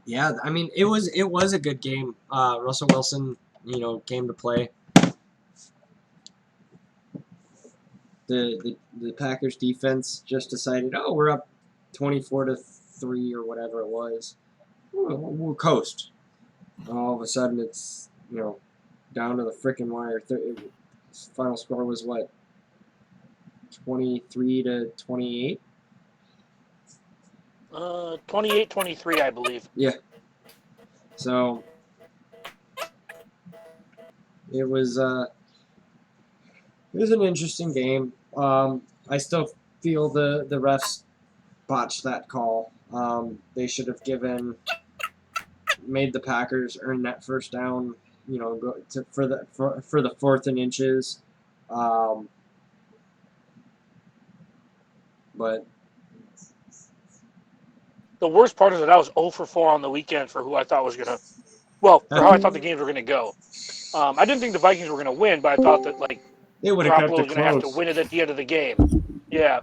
Yeah, I mean it was a good game. Russell Wilson, came to play. The Packers defense just decided, oh, we're up 24-3 or whatever it was. We'll coast. All of a sudden, it's down to the frickin' wire. Final score was what? 23-28. 28-23, I believe. Yeah. So it was an interesting game. I still feel the refs botched that call. They should have made the Packers earn that first down. For the 4th and inches. But The worst part is that I was 0 for 4 on the weekend for who I thought was gonna. Well, for how I thought the games were gonna go. I didn't think the Vikings were gonna win, but I thought that They would have kept Garoppolo it was going to have to close. win it at the end of the game. Yeah.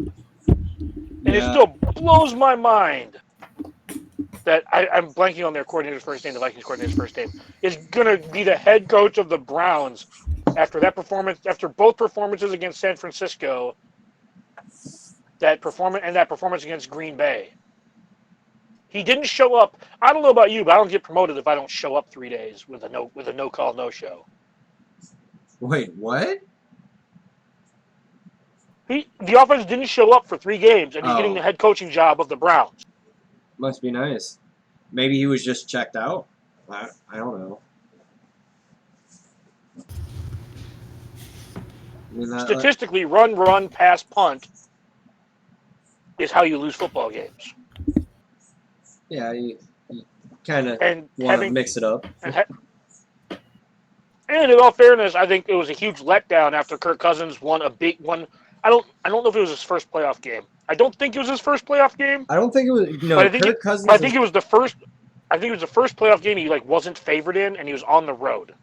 And it Yeah. still blows my mind that I'm blanking on their coordinator's first name, the Vikings coordinator's first name, is going to be the head coach of the Browns after that performance, after both performances against San Francisco, that performance against Green Bay. He didn't show up. I don't know about you, but I don't get promoted if I don't show up 3 days with a no call, no show. Wait, what? The offense didn't show up for 3 games, and he's getting Oh. the head coaching job of the Browns. Must be nice. Maybe he was just checked out. I don't know. I mean, Statistically, run, pass, punt is how you lose football games. yeah, you kind of And want to mix it up. And in all fairness, I think it was a huge letdown after Kirk Cousins won a big one. I don't know if it was his first playoff game. I don't think it was his first playoff game. I don't think it was. No, But I think Kirk Cousins. I think it was the first. I think it was the first playoff game he wasn't favored in, and he was on the road.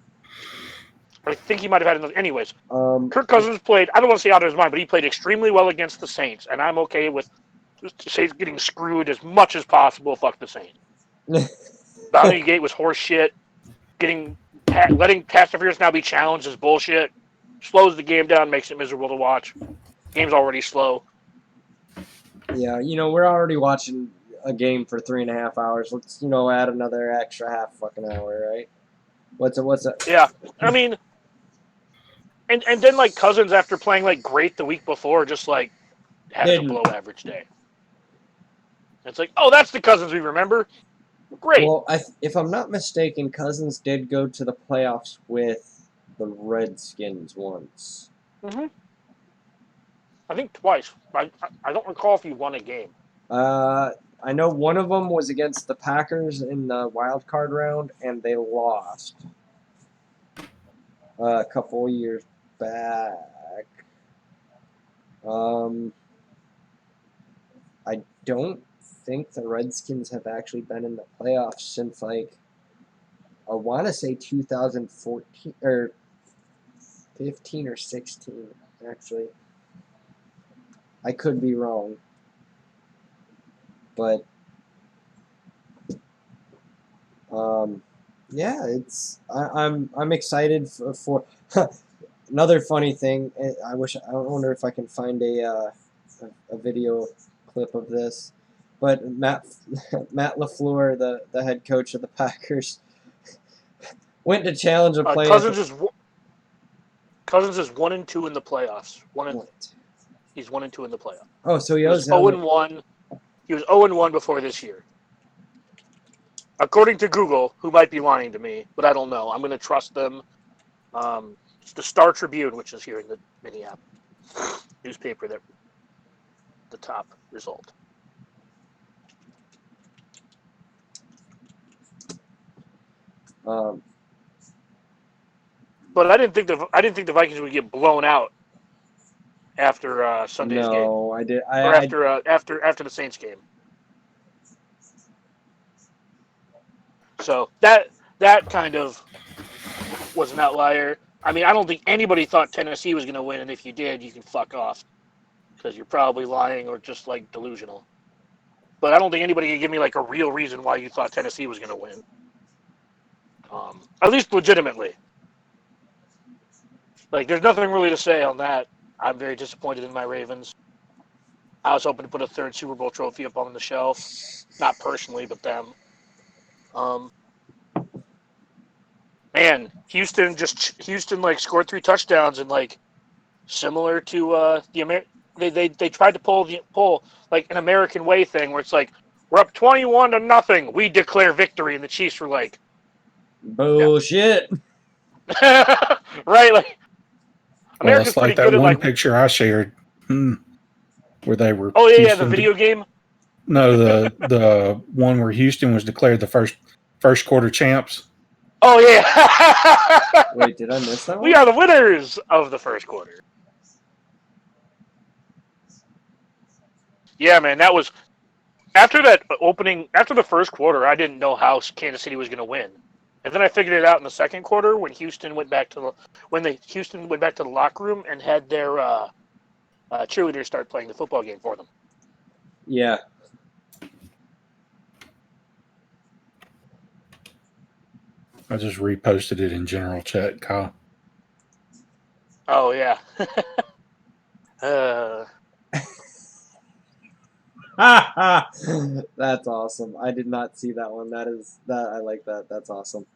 I think he might have had another. Anyways, Kirk Cousins played. I don't want to say out of his mind, but he played extremely well against the Saints, and I'm okay with the Saints getting screwed as much as possible. Fuck the Saints. Bounty Gate was horse shit. Letting pass interference now be challenged is bullshit. Slows the game down, makes it miserable to watch. Game's already slow. Yeah, we're already watching a game for 3.5 hours. Let's, add another extra half fucking hour, right? What's it? Yeah, I mean, and then Cousins after playing great the week before, just has a below average day. It's oh, that's the Cousins we remember. Great. Well, if I'm not mistaken, Cousins did go to the playoffs with the Redskins once. Mm-hmm. I think twice. I don't recall if he won a game. I know one of them was against the Packers in the wild card round, and they lost a couple years back. I don't think the Redskins have actually been in the playoffs since I want to say 2014 or 15 or 16 actually. I could be wrong, but yeah, I'm excited for another funny thing. I wonder if I can find a video clip of this. But Matt LaFleur, the head coach of the Packers, went to challenge a player. Cousins is 1-2 in the playoffs. He's 1-2 in the playoffs. Oh, so he was 0-1. He was 0-1 before this year. According to Google, who might be lying to me, but I don't know. I'm going to trust them. It's the Star Tribune, which is here in the Minneapolis newspaper, that the top result. But I didn't think the Vikings would get blown out after Sunday's game. No, I did. After the Saints game. So that kind of was an outlier. I mean, I don't think anybody thought Tennessee was going to win, and if you did, you can fuck off because you're probably lying or just delusional. But I don't think anybody can give me a real reason why you thought Tennessee was going to win. At least legitimately. There's nothing really to say on that. I'm very disappointed in my Ravens. I was hoping to put a third Super Bowl trophy up on the shelf. Not personally, but them. Man, Houston scored 3 touchdowns and similar to they tried to pull an American way thing where it's we're up 21-0, we declare victory, and the Chiefs were bullshit. No. Right, Well, it's like that one picture I shared where they were. Oh yeah, the video game. No, the one where Houston was declared the first quarter champs. Oh yeah. Wait, did I miss that one? We are the winners of the first quarter. Yeah, man, that was after the first quarter. I didn't know how Kansas City was going to win. And then I figured it out in the second quarter when Houston went back to the locker room and had their cheerleaders start playing the football game for them. Yeah. I just reposted it in general chat, Kyle. Oh yeah. That's awesome. I did not see that one. I like that. That's awesome.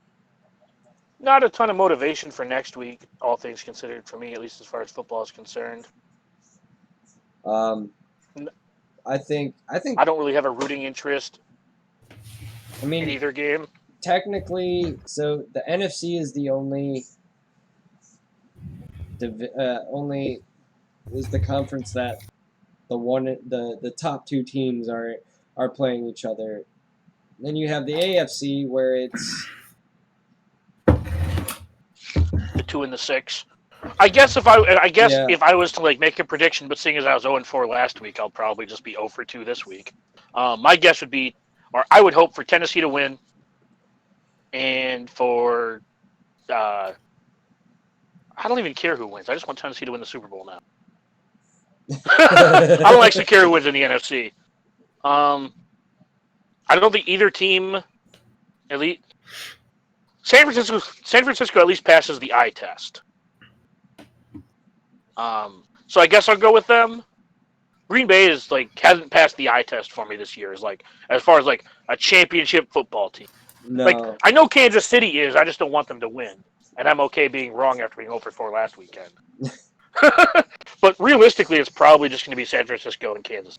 Not a ton of motivation for next week, all things considered, for me, at least as far as football is concerned. I think I don't really have a rooting interest I mean in either game. technically, so the NFC is the only is the conference that the top two teams are playing each other. Then you have the AFC where it's The 2 and the 6. I guess if I was to like make a prediction, but seeing as I was 0-4 last week, I'll probably just be 0 for 2 this week. My guess would be, or I would hope for Tennessee to win, and for I don't even care who wins. I just want Tennessee to win the Super Bowl now. I don't actually care who wins in the NFC. I don't think either team, at least San Francisco at least passes the eye test. So I guess I'll go with them. Green Bay hasn't passed the eye test for me this year. As far as a championship football team. no. I know Kansas City is. I just don't want them to win, and I'm okay being wrong after being 0 for 4 last weekend. But realistically, it's probably just going to be San Francisco and Kansas.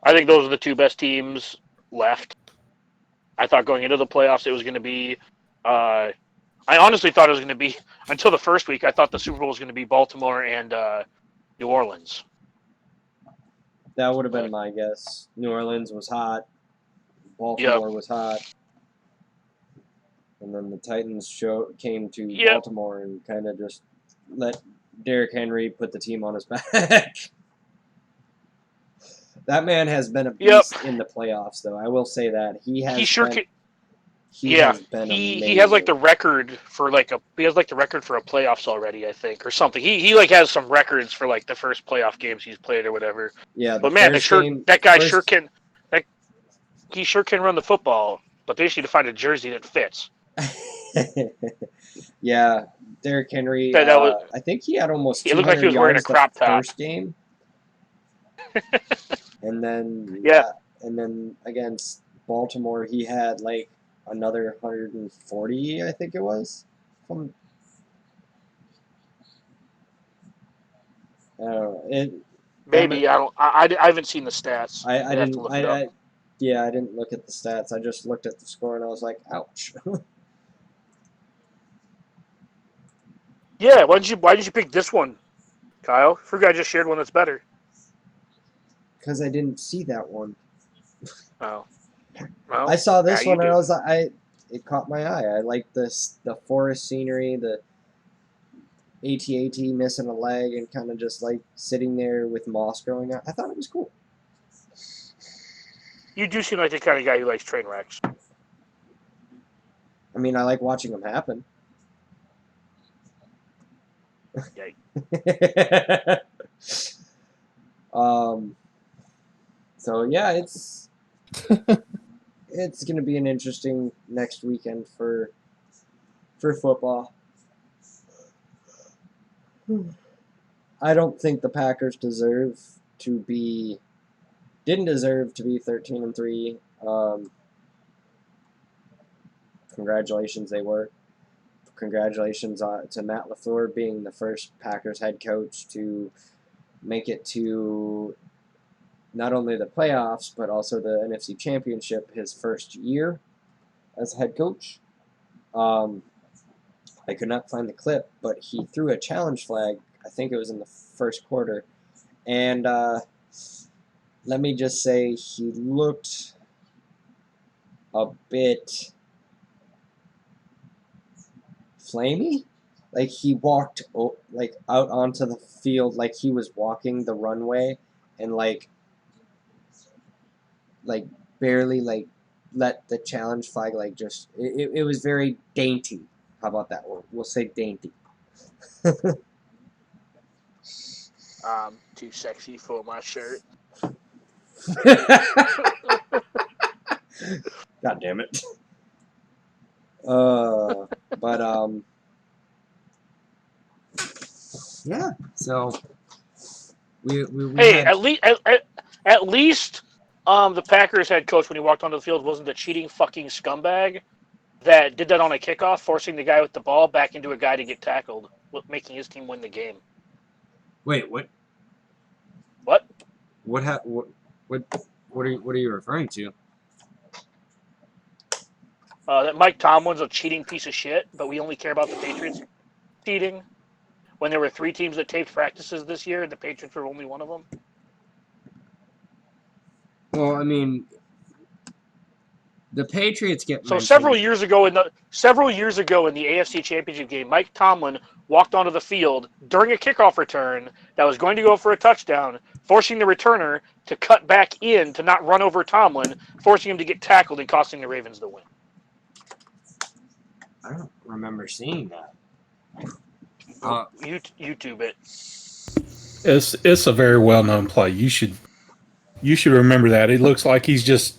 I think those are the two best teams left. I thought going into the playoffs it was going to be. I honestly thought it was going to be until the first week. I thought the Super Bowl was going to be Baltimore and New Orleans. That would have been my guess. New Orleans was hot. Baltimore was hot. And then the Titans came to Baltimore and kind of just let Derrick Henry put the team on his back. That man has been a beast in the playoffs, though. I will say that he has. He sure can. He has been amazing. He has the record for a playoffs already, I think, or something. He has some records for the first playoff games he's played or whatever. Yeah, but man, he sure can run the football, but they just need to find a jersey that fits. Yeah, Derrick Henry. I think he had almost 200 it looked like he was wearing a crop top first game. And then and then against Baltimore he had another 140, I think it was. I don't know. Maybe I haven't seen the stats. I didn't look at the stats. I just looked at the score and I was like, ouch. Yeah, why did you pick this one, Kyle? I forgot I just shared one that's better. Because I didn't see that one. Oh. Well, I saw this one and it caught my eye. I liked the forest scenery, the AT missing a leg and kind of just sitting there with moss growing out. I thought it was cool. You do seem like the kind of guy who likes train wrecks. I mean, I like watching them happen. Yay. So yeah, it's gonna be an interesting next weekend for football. I don't think the Packers didn't deserve to be 13-3. Congratulations, they were. Congratulations to Matt LaFleur being the first Packers head coach to make it to not only the playoffs, but also the NFC Championship his first year as head coach. I could not find the clip, but he threw a challenge flag. I think it was in the first quarter. And let me just say, he looked a bit flamey. He walked out onto the field like he was walking the runway and barely let the challenge flag just it was very dainty. How about that? We'll say dainty. Too sexy for my shirt. God damn it. But yeah. So we Hey, had, at least the Packers head coach when he walked onto the field wasn't a cheating fucking scumbag that did that on a kickoff, forcing the guy with the ball back into a guy to get tackled, making his team win the game. wait, what What? what are you referring to? That Mike Tomlin's a cheating piece of shit, but we only care about the Patriots cheating. When there were 3 teams that taped practices this year, the Patriots were only one of them. Well, I mean, the Patriots get So mentioned. several years ago in the AFC Championship game, Mike Tomlin walked onto the field during a kickoff return that was going to go for a touchdown, forcing the returner to cut back in to not run over Tomlin, forcing him to get tackled and costing the Ravens the win. I don't remember seeing that. YouTube it. It's a very well known play. You should remember that. It looks like he's just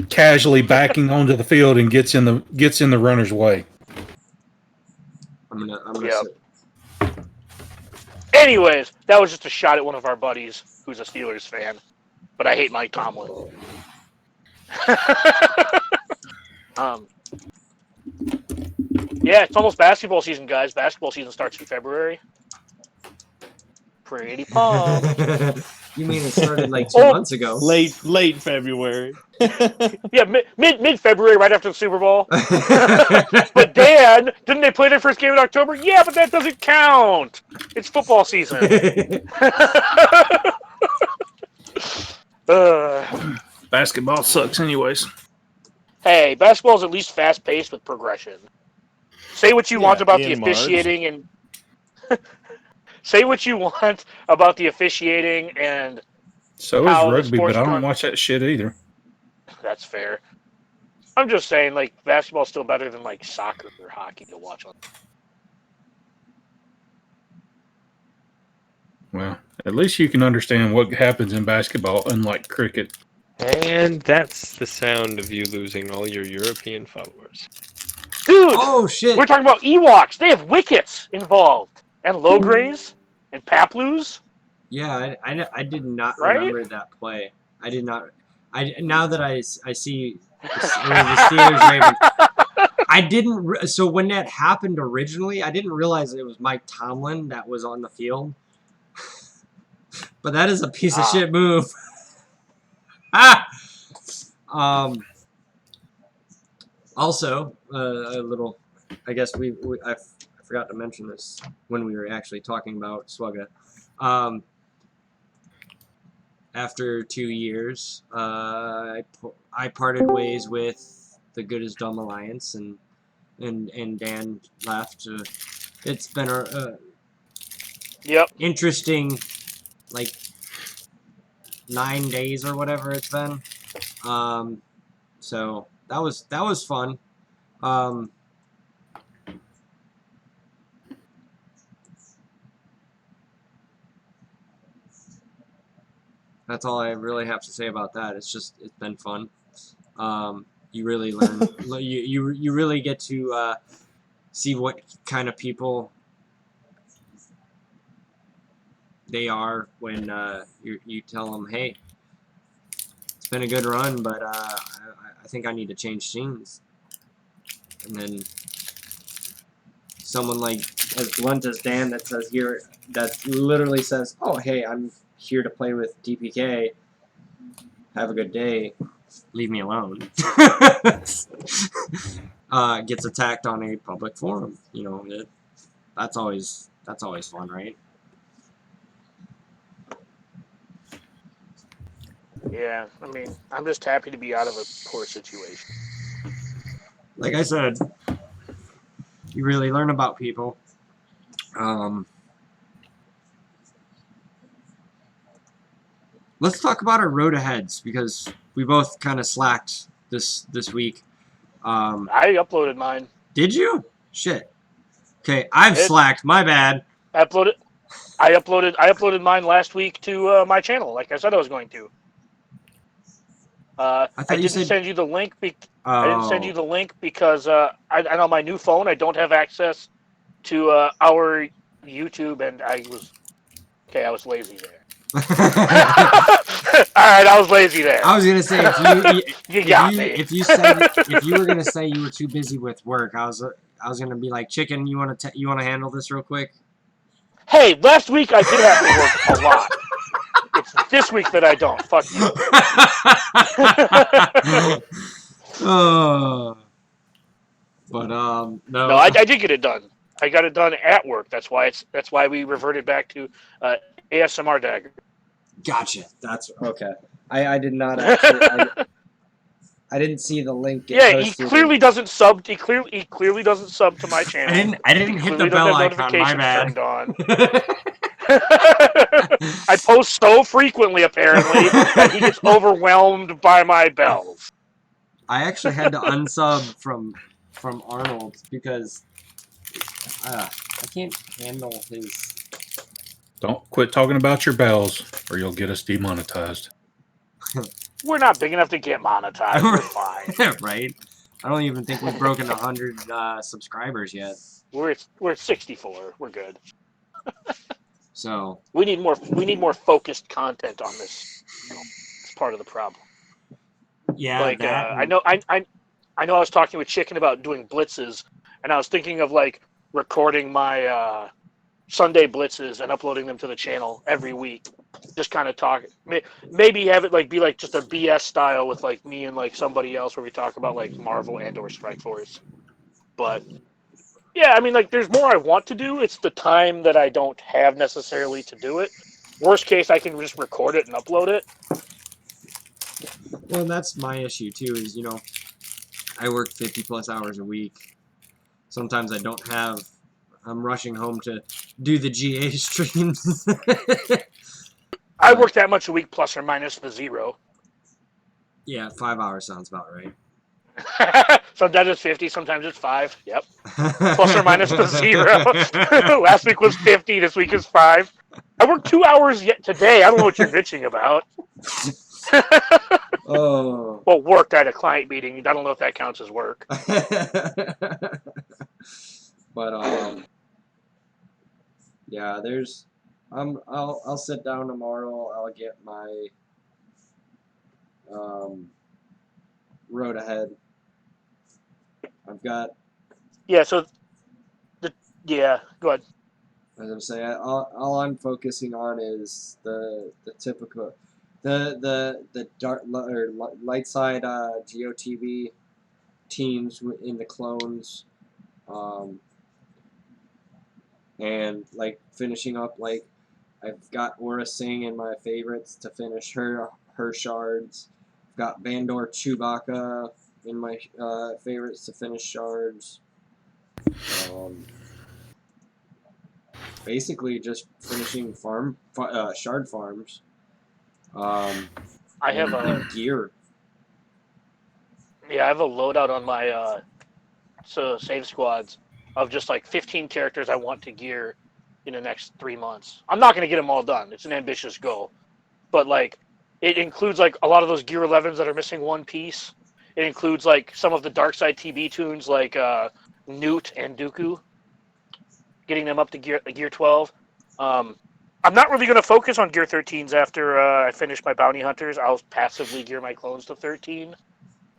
casually backing onto the field and gets in the runner's way. I'm gonna Yep. Anyways, that was just a shot at one of our buddies who's a Steelers fan, but I hate Mike Tomlin. Yeah, it's almost basketball season, guys. Basketball season starts in February. Pretty pumped. You mean it started like 2 months ago? Late February. Yeah, mid February, right after the Super Bowl. But Dan, didn't they play their first game in October? Yeah, but that doesn't count. It's football season. Basketball sucks, anyways. Hey, basketball is at least fast paced with progression. Say what you want about the in March. officiating and say what you want about the officiating and So how the is rugby, but sports I don't watch that shit either. That's fair. I'm just saying, like, basketball's still better than like soccer or hockey to watch on. Well, at least you can understand what happens in basketball, unlike cricket. And that's the sound of you losing all your European followers. Dude, Oh shit! we're talking about Ewoks. They have wickets involved and Logres and Paplus. Yeah, I did not Right? remember that play. I did not. Now that I see the Steelers Ravens, I didn't. So when that happened originally, I didn't realize it was Mike Tomlin that was on the field. But that is a piece of shit move. Also, a little. I guess I forgot to mention this when we were actually talking about Swugga. After 2 years, I parted ways with the Good as Dumb Alliance, and Dan left. It's been a interesting, like, 9 days or whatever it's been. So that was fun. That's all I really have to say about that. It's been fun. You really learn. you really get to see what kind of people they are when you tell them, hey, it's been a good run, but I think I need to change teams. And then someone like as blunt as Dan that literally says, oh, hey, I'm here to play with DPK. Have a good day. Leave me alone. Gets attacked on a public forum. You know, that's always fun, right? Yeah, I mean, I'm just happy to be out of a poor situation. Like I said, you really learn about people. let's talk about our road aheads because we both kind of slacked this week. I uploaded mine. Did you? Shit. Okay, I've Did. slacked. My bad. I uploaded mine last week to my channel, like I said I was going to. I I thought you didn't said. send you the link. I didn't send you Oh. the link because I on my new phone I don't have access to our YouTube, and I was lazy there. All right, I was lazy there. I was gonna say You got me. if you were gonna say you were too busy with work, I was gonna be like, Chicken, you wanna handle this real quick? Hey, last week I did have to work a lot. It's this week that I don't. Fuck you. But no. No, I did get it done. I got it done at work. That's why we reverted back to ASMR Dagger. Gotcha. That's okay. I did not actually. I didn't see the link. Yeah, he clearly doesn't sub. He clearly doesn't sub to my channel. I didn't hit the bell icon. My bad. Turned on. I post so frequently, apparently, that he gets overwhelmed by my bells. I actually had to unsub from Arnold because I can't handle his. Don't quit talking about your bells, or you'll get us demonetized. We're not big enough to get monetized. We're fine. Right? I don't even think we've broken 100 subscribers yet. We're at 64. We're good. So we need more focused content on this. It's part of the problem. Yeah, like I know I was talking with Chicken about doing blitzes, and I was thinking of like recording my Sunday blitzes and uploading them to the channel every week. Just kind of talk, maybe have it like be like just a BS style with like me and like somebody else where we talk about like Marvel and/or Strike Force. But yeah, I mean, like there's more I want to do. It's the time that I don't have necessarily to do it. Worst case, I can just record it and upload it. Well, that's my issue too. Is I work 50+ hours a week. Sometimes I don't have. I'm rushing home to do the GA streams. I work that much a week, plus or minus the 0. Yeah, 5 hours sounds about right. Sometimes it's 50, sometimes it's 5. Yep. Plus or minus the 0. Last week was 50, this week is 5. I worked 2 hours yet today. I don't know what you're bitching about. Oh. Well, worked at a client meeting. I don't know if that counts as work. But yeah, there's I'll sit down tomorrow. I'll get my road ahead. I've got. Yeah. So go ahead. As I'm saying, all I'm focusing on is the typical the dark or light side GOTV teams in the clones, and like finishing up like I've got Aura Singh in my favorites to finish her shards. I've got Bandor Chewbacca in my favorites to finish shards. Basically just finishing shard farms. I have a gear. Yeah, I have a loadout on my save squads of just like 15 characters I want to gear in the next 3 months. I'm not going to get them all done. It's an ambitious goal. But like it includes like a lot of those gear 11s that are missing one piece. It includes like some of the dark side TB tunes like Newt and Dooku. Getting them up to gear 12. I'm not really going to focus on gear 13s after I finish my bounty hunters. I'll passively gear my clones to 13.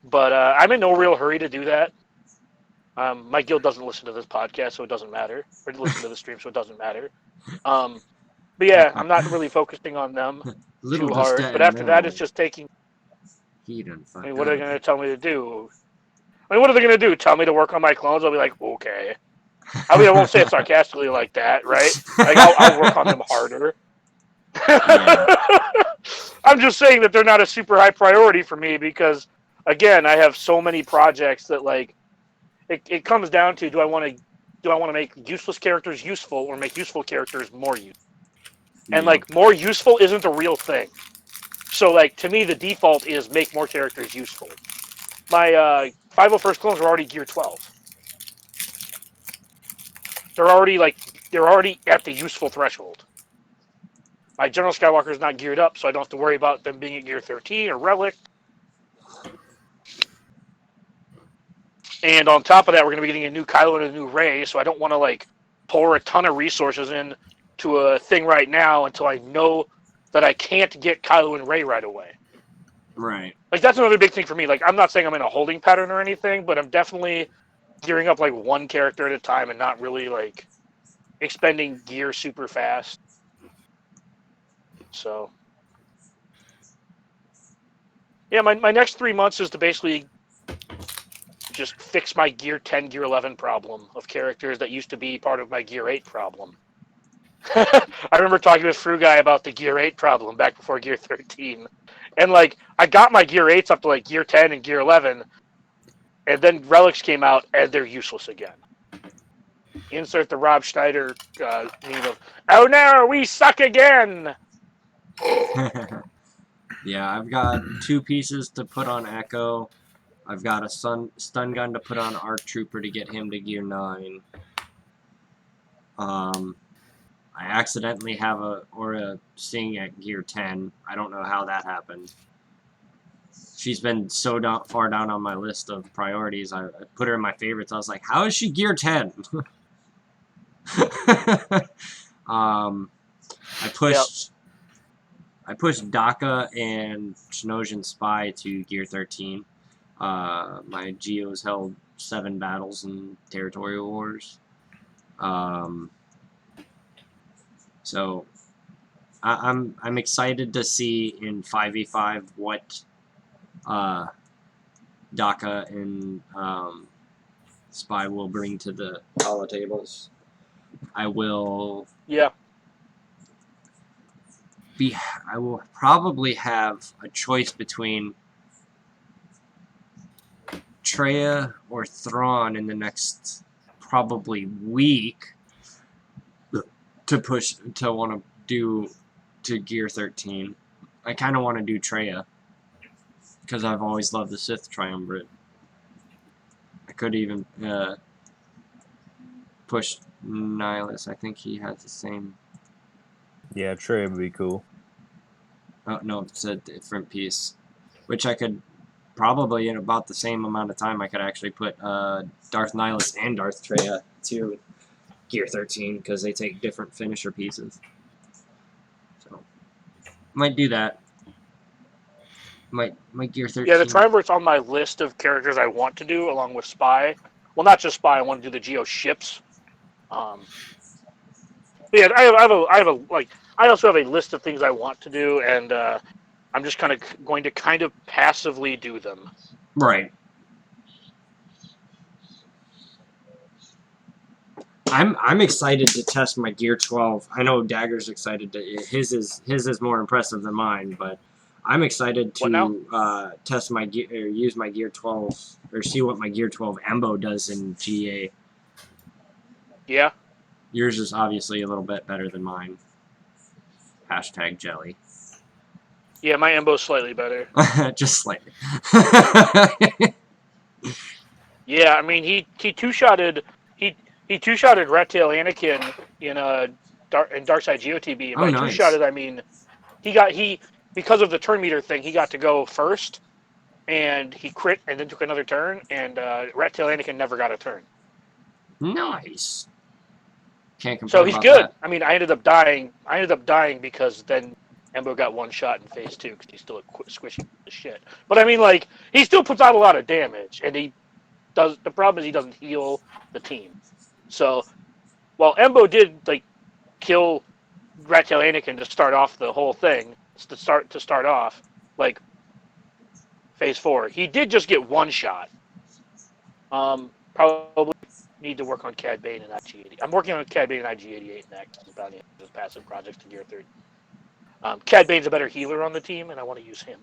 But I'm in no real hurry to do that. My guild doesn't listen to this podcast, so it doesn't matter. Or listen to the stream, so it doesn't matter. But yeah, I'm not really focusing on them too hard. But after that, it's just taking... I mean, what are they going to tell me to do? I mean, what are they going to do? Tell me to work on my clones? I'll be like, okay. I mean, I won't say it sarcastically like that, right? Like, I'll work on them harder. I'm just saying that they're not a super high priority for me because, again, I have so many projects that, like, it comes down to do I want to make useless characters useful or make useful characters more useful? And, like, more useful isn't a real thing. So, like, to me, the default is make more characters useful. My 501st clones are already gear 12. They're already at the useful threshold. My General Skywalker is not geared up, so I don't have to worry about them being at gear 13 or Relic. And on top of that, we're going to be getting a new Kylo and a new Rey, so I don't want to, like, pour a ton of resources in to a thing right now until I know that I can't get Kylo and Rey right away. Right. Like, that's another big thing for me. Like, I'm not saying I'm in a holding pattern or anything, but I'm definitely gearing up, like, one character at a time and not really, like, expending gear super fast. So, yeah, my next 3 months is to basically just fix my gear 10, gear 11 problem of characters that used to be part of my gear 8 problem. I remember talking with Frugai about the gear 8 problem back before gear 13. And, like, I got my gear 8s up to, like, gear 10 and gear 11, and then Relics came out, and they're useless again. Insert the Rob Schneider meme of, oh no, we suck again! Yeah, I've got 2 pieces to put on Echo. I've got a stun gun to put on Arc Trooper to get him to gear 9. I accidentally have a Aura Sting at gear 10. I don't know how that happened. She's been so far down on my list of priorities. I put her in my favorites. I was like, how is she gear 10? I pushed Daka and Shinojin Spy to gear 13. My Geos held 7 battles in Territorial Wars. So I'm excited to see in 5v5 what Daka and Spy will bring to the holotables. I will probably have a choice between Traya or Thrawn in the next probably week to want to do to gear 13. I kind of want to do Traya because I've always loved the Sith Triumvirate. I could even push Nihilus. I think he has the same. Yeah, Trey would be cool. Oh no, it's a different piece, which I could probably in about the same amount of time. I could actually put Darth Nihilus and Darth Traya to gear 13 because they take different finisher pieces. So might do that. Might gear 13. Yeah, the Triumvirate's on my list of characters I want to do along with Spy. Well, not just Spy. I want to do the Geo ships. Yeah, I also have a list of things I want to do, and I'm just going to kind of passively do them. Right. I'm excited to test my Gear 12. I know Dagger's excited to. His is more impressive than mine, but I'm excited to test my gear, or use my Gear 12, or see what my Gear 12 Embo does in GA. Yeah. Yours is obviously a little bit better than mine. Hashtag jelly. Yeah, my Embo's slightly better. Just slightly. Yeah, I mean he two-shotted Rat Tail Anakin in Darkside GOTB. And by nice. two-shotted I mean he because of the turn meter thing, he got to go first, and he crit and then took another turn, and Rat Tail Anakin never got a turn. Nice. Can't complain. So he's about good. that. I mean, I ended up dying because then Embo got one shot in phase 2 because he's still a squishy shit. But I mean, like, he still puts out a lot of damage, and he does. The problem is he doesn't heal the team. So while Embo did like kill Rat Tail Anakin to start off the whole thing, to start off like phase 4, he did just get one shot. Probably need to work on Cad Bane and IG-80. I'm working on Cad Bane and IG-88 next. About his passive projects to Gear 30. Cad Bane's a better healer on the team, and I want to use him.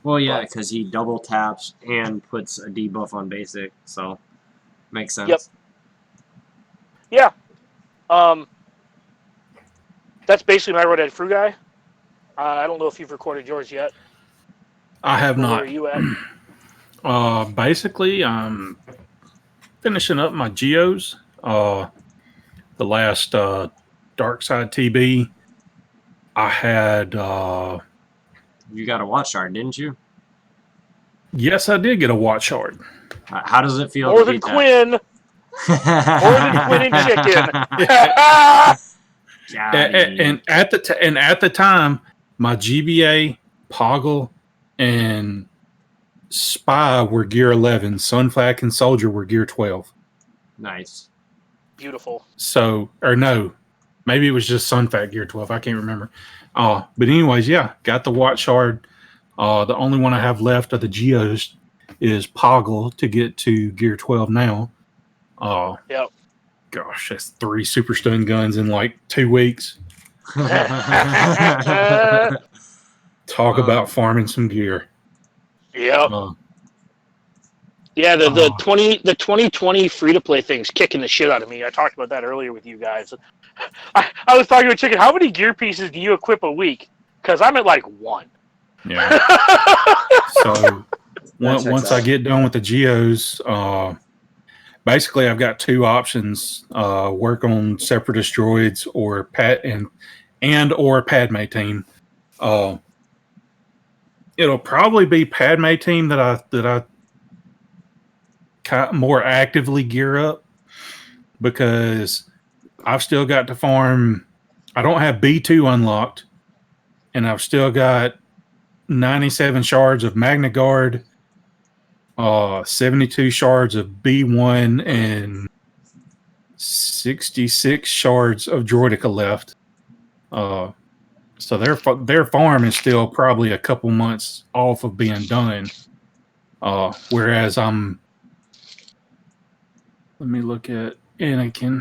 Well, yeah, because he double taps and puts a debuff on basic, so makes sense. Yep. Yeah. That's basically my Road Ed Frugai. I don't know if you've recorded yours yet. I have Where not. are you at? Basically, I'm finishing up my geos. The last Dark Side TB, I had. You got a watch shard, didn't you? Yes, I did get a watch shard. How does it feel More to than beat Quinn. More than Quinn and Chicken. And at the time, my GBA, Poggle, and Spy were gear 11. Sunflag and Soldier were gear 12. Nice. Beautiful. So, or no, maybe it was just Sunflag gear 12. I can't remember. But anyways, yeah, got the watch shard. The only one I have left of the Geos is Poggle to get to gear 12 now. Yep. Gosh, that's 3 super stun guns in like 2 weeks. Talk about farming some gear. Yep. Yeah, the Oh. 2020 free to play thing's kicking the shit out of me. I talked about that earlier with you guys. I was talking to Chicken. How many gear pieces do you equip a week? Because I'm at like 1. Yeah. So once I get done with the Geos, basically I've got 2 options: work on Separatist droids or or Padme team. It'll probably be Padme team that I more actively gear up, because I've still got to farm. I don't have B2 unlocked, and I've still got 97 shards of Magna Guard, 72 shards of B1, and 66 shards of Droidica left. So their farm is still probably a couple months off of being done. Whereas let me look at Anakin.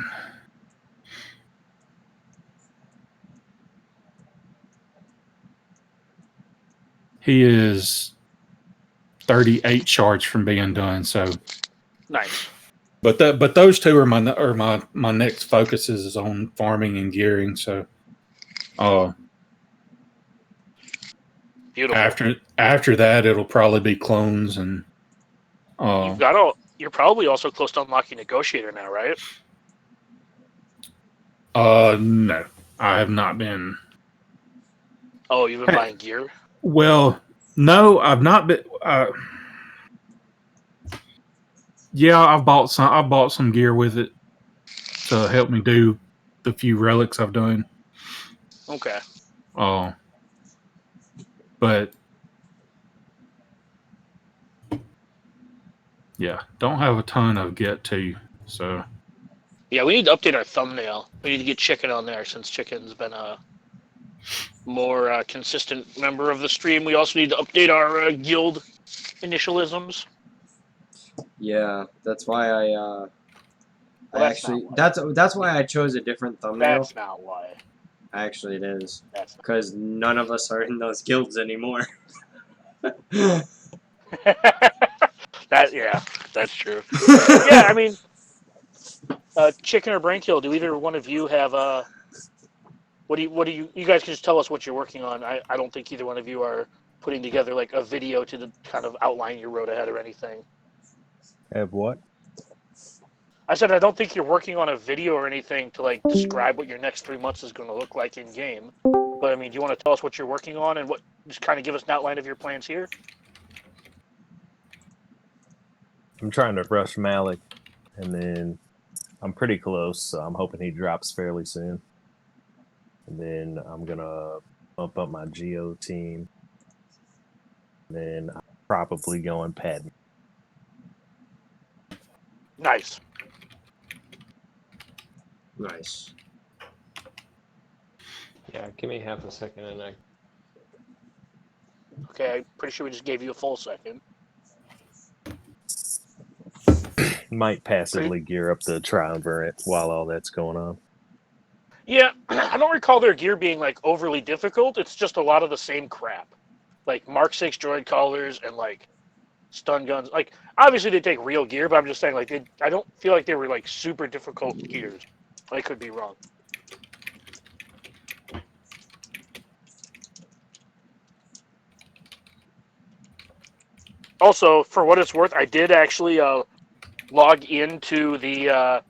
He is 38 shards from being done. So Nice. But those 2 are my next focuses is on farming and gearing. So Beautiful. after that it'll probably be clones and You're probably also close to unlocking Negotiator now, right? no, I have not been. Oh, you've been buying gear? Well, no, I've not been. Yeah, I've bought some gear with it to help me do the few relics I've done. Okay. But yeah, don't have a ton of get to. So Yeah, we need to update our thumbnail. We need to get Chicken on there, since Chicken's been a more consistent member of the stream. We also need to update our guild initialisms. Yeah, that's why I That's actually not why. that's why I chose a different thumbnail. That's not why. Actually, it is That's not. because none of us are in those guilds anymore. That's true. Yeah, I mean, Chicken or Brainkill, do either one of you have what do you guys can just tell us what you're working on? I don't think either one of you are putting together like a video to kind of outline your road ahead or anything. Have what? I said I don't think you're working on a video or anything to like describe what your next 3 months is going to look like in game. But I mean, do you want to tell us what you're working on and just kind of give us an outline of your plans here? I'm trying to rush Malik, and then I'm pretty close, so I'm hoping he drops fairly soon. And then I'm gonna bump up my Geo team. And then I'm probably going Padme. Nice. Nice. Yeah, give me half a second and I. Okay, I'm pretty sure we just gave you a full second. Might passively gear up the triumvirate while all that's going on. Yeah, I don't recall their gear being like overly difficult. It's just a lot of the same crap, like Mark 6 droid collars and like stun guns. Like obviously they take real gear, but I'm just saying like I don't feel like they were like super difficult gears. I could be wrong. Also, for what it's worth, I did actually log into the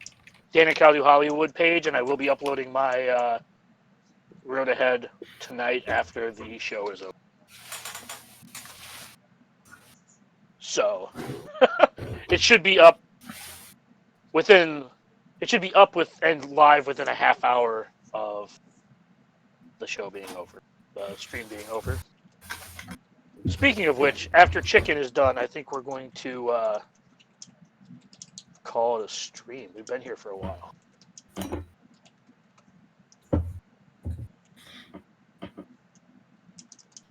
Dan and Cal Do Hollywood page, and I will be uploading my Road Ahead tonight after the show is over. So it should be up within. It should be up with and live within a half hour of the show being over, the stream being over. Speaking of which, after Chicken is done, I think we're going to call it a stream. We've been here for a while.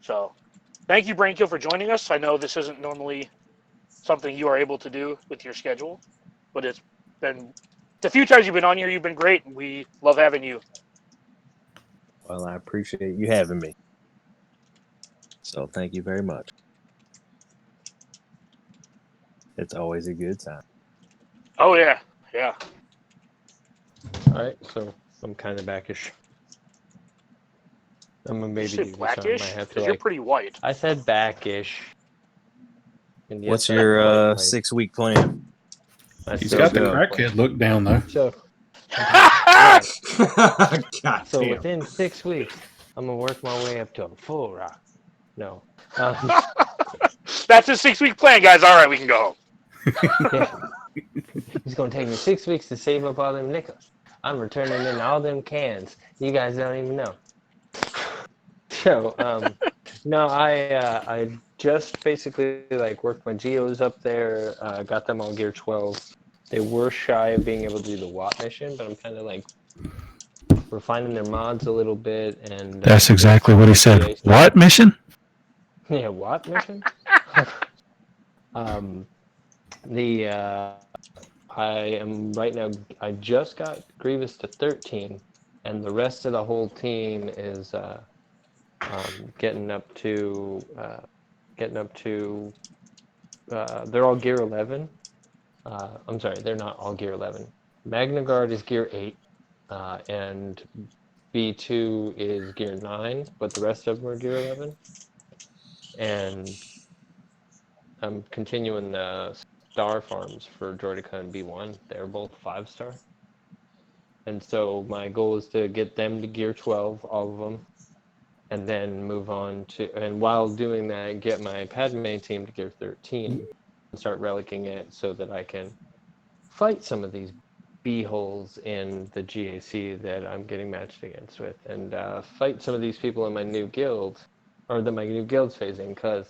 So, thank you, Brainkill, for joining us. I know this isn't normally something you are able to do with your schedule, but it's been the few times you've been on here, you've been great, and we love having you. Well, I appreciate you having me. So thank you very much. It's always a good time. Oh yeah, yeah. All right, so I'm kind of backish. I'm gonna Did maybe you do say this. I blackish? might have to Because you're pretty white. I said backish. And yes, What's I'm your quite white. 6-week plan? He's still got the do. crackhead look down though. So, yeah, God so damn. within 6 weeks, I'm gonna work my way up to a full rock. No, That's a 6-week plan, guys. All right, we can go home. yeah. It's gonna take me 6 weeks to save up all them nickels. I'm returning in all them cans. You guys don't even know. So, no, I just basically like worked my geos up there. Got them on gear 12. They were shy of being able to do the Watt mission, but I'm kind of like refining their mods a little bit. And That's exactly what he said. GA What mission? Yeah, Watt mission. I am right now. I just got Grievous to 13, and the rest of the whole team is getting up to. They're all gear 11. I'm sorry, they're not all gear 11. Magna Guard is gear 8, and B2 is gear 9, but the rest of them are gear 11. And I'm continuing the star farms for Droideka and B1. They're both 5-star. And so my goal is to get them to gear 12, all of them, and then move on to, and while doing that, get my Padme team to gear 13 and start relicking it so that I can fight some of these b-holes in the GAC that I'm getting matched against with, and fight some of these people in my new guild, or that my new guild's phasing, because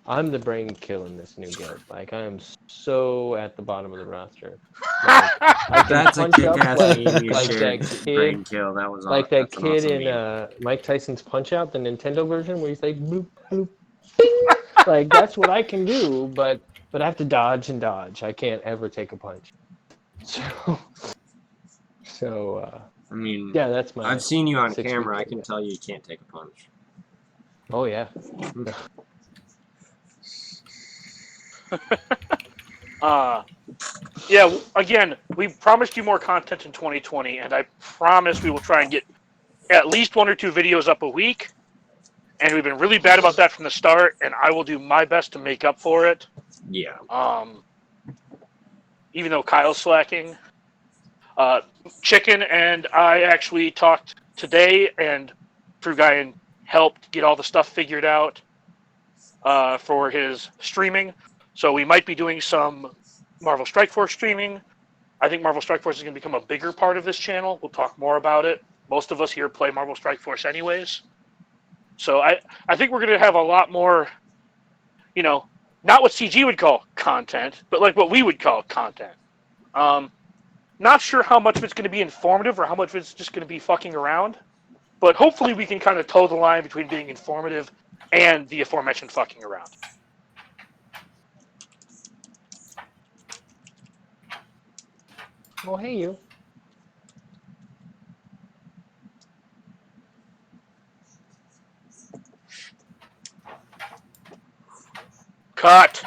I'm the brain kill in this new guild. Like, I am so at the bottom of the roster. Like, I can That's a punch up kick-ass like, meme you like shared. that Brain kid, kill. That was like that that's an kid awesome in meme. Mike Tyson's Punch Out, the Nintendo version, where he's like, bloop, bloop, bing! Like, that's what I can do, but I have to dodge and dodge. I can't ever take a punch. So, I mean, yeah, that's my. I've seen you on 6 camera. I week can plan. tell you can't take a punch. Oh yeah. Yeah, again, we promised you more content in 2020, and I promise we will try and get at least 1 or 2 videos up a week. And we've been really bad about that from the start, and I will do my best to make up for it. Yeah. Even though Kyle's slacking. Chicken and I actually talked today, and True Guy helped get all the stuff figured out for his streaming. So we might be doing some Marvel Strike Force streaming. I think Marvel Strike Force is going to become a bigger part of this channel. We'll talk more about it. Most of us here play Marvel Strike Force anyways. So I think we're going to have a lot more, not what CG would call content, but like what we would call content. Not sure how much of it's going to be informative or how much of it's just going to be fucking around. But hopefully we can kind of toe the line between being informative and the aforementioned fucking around. Oh hey you. Cut.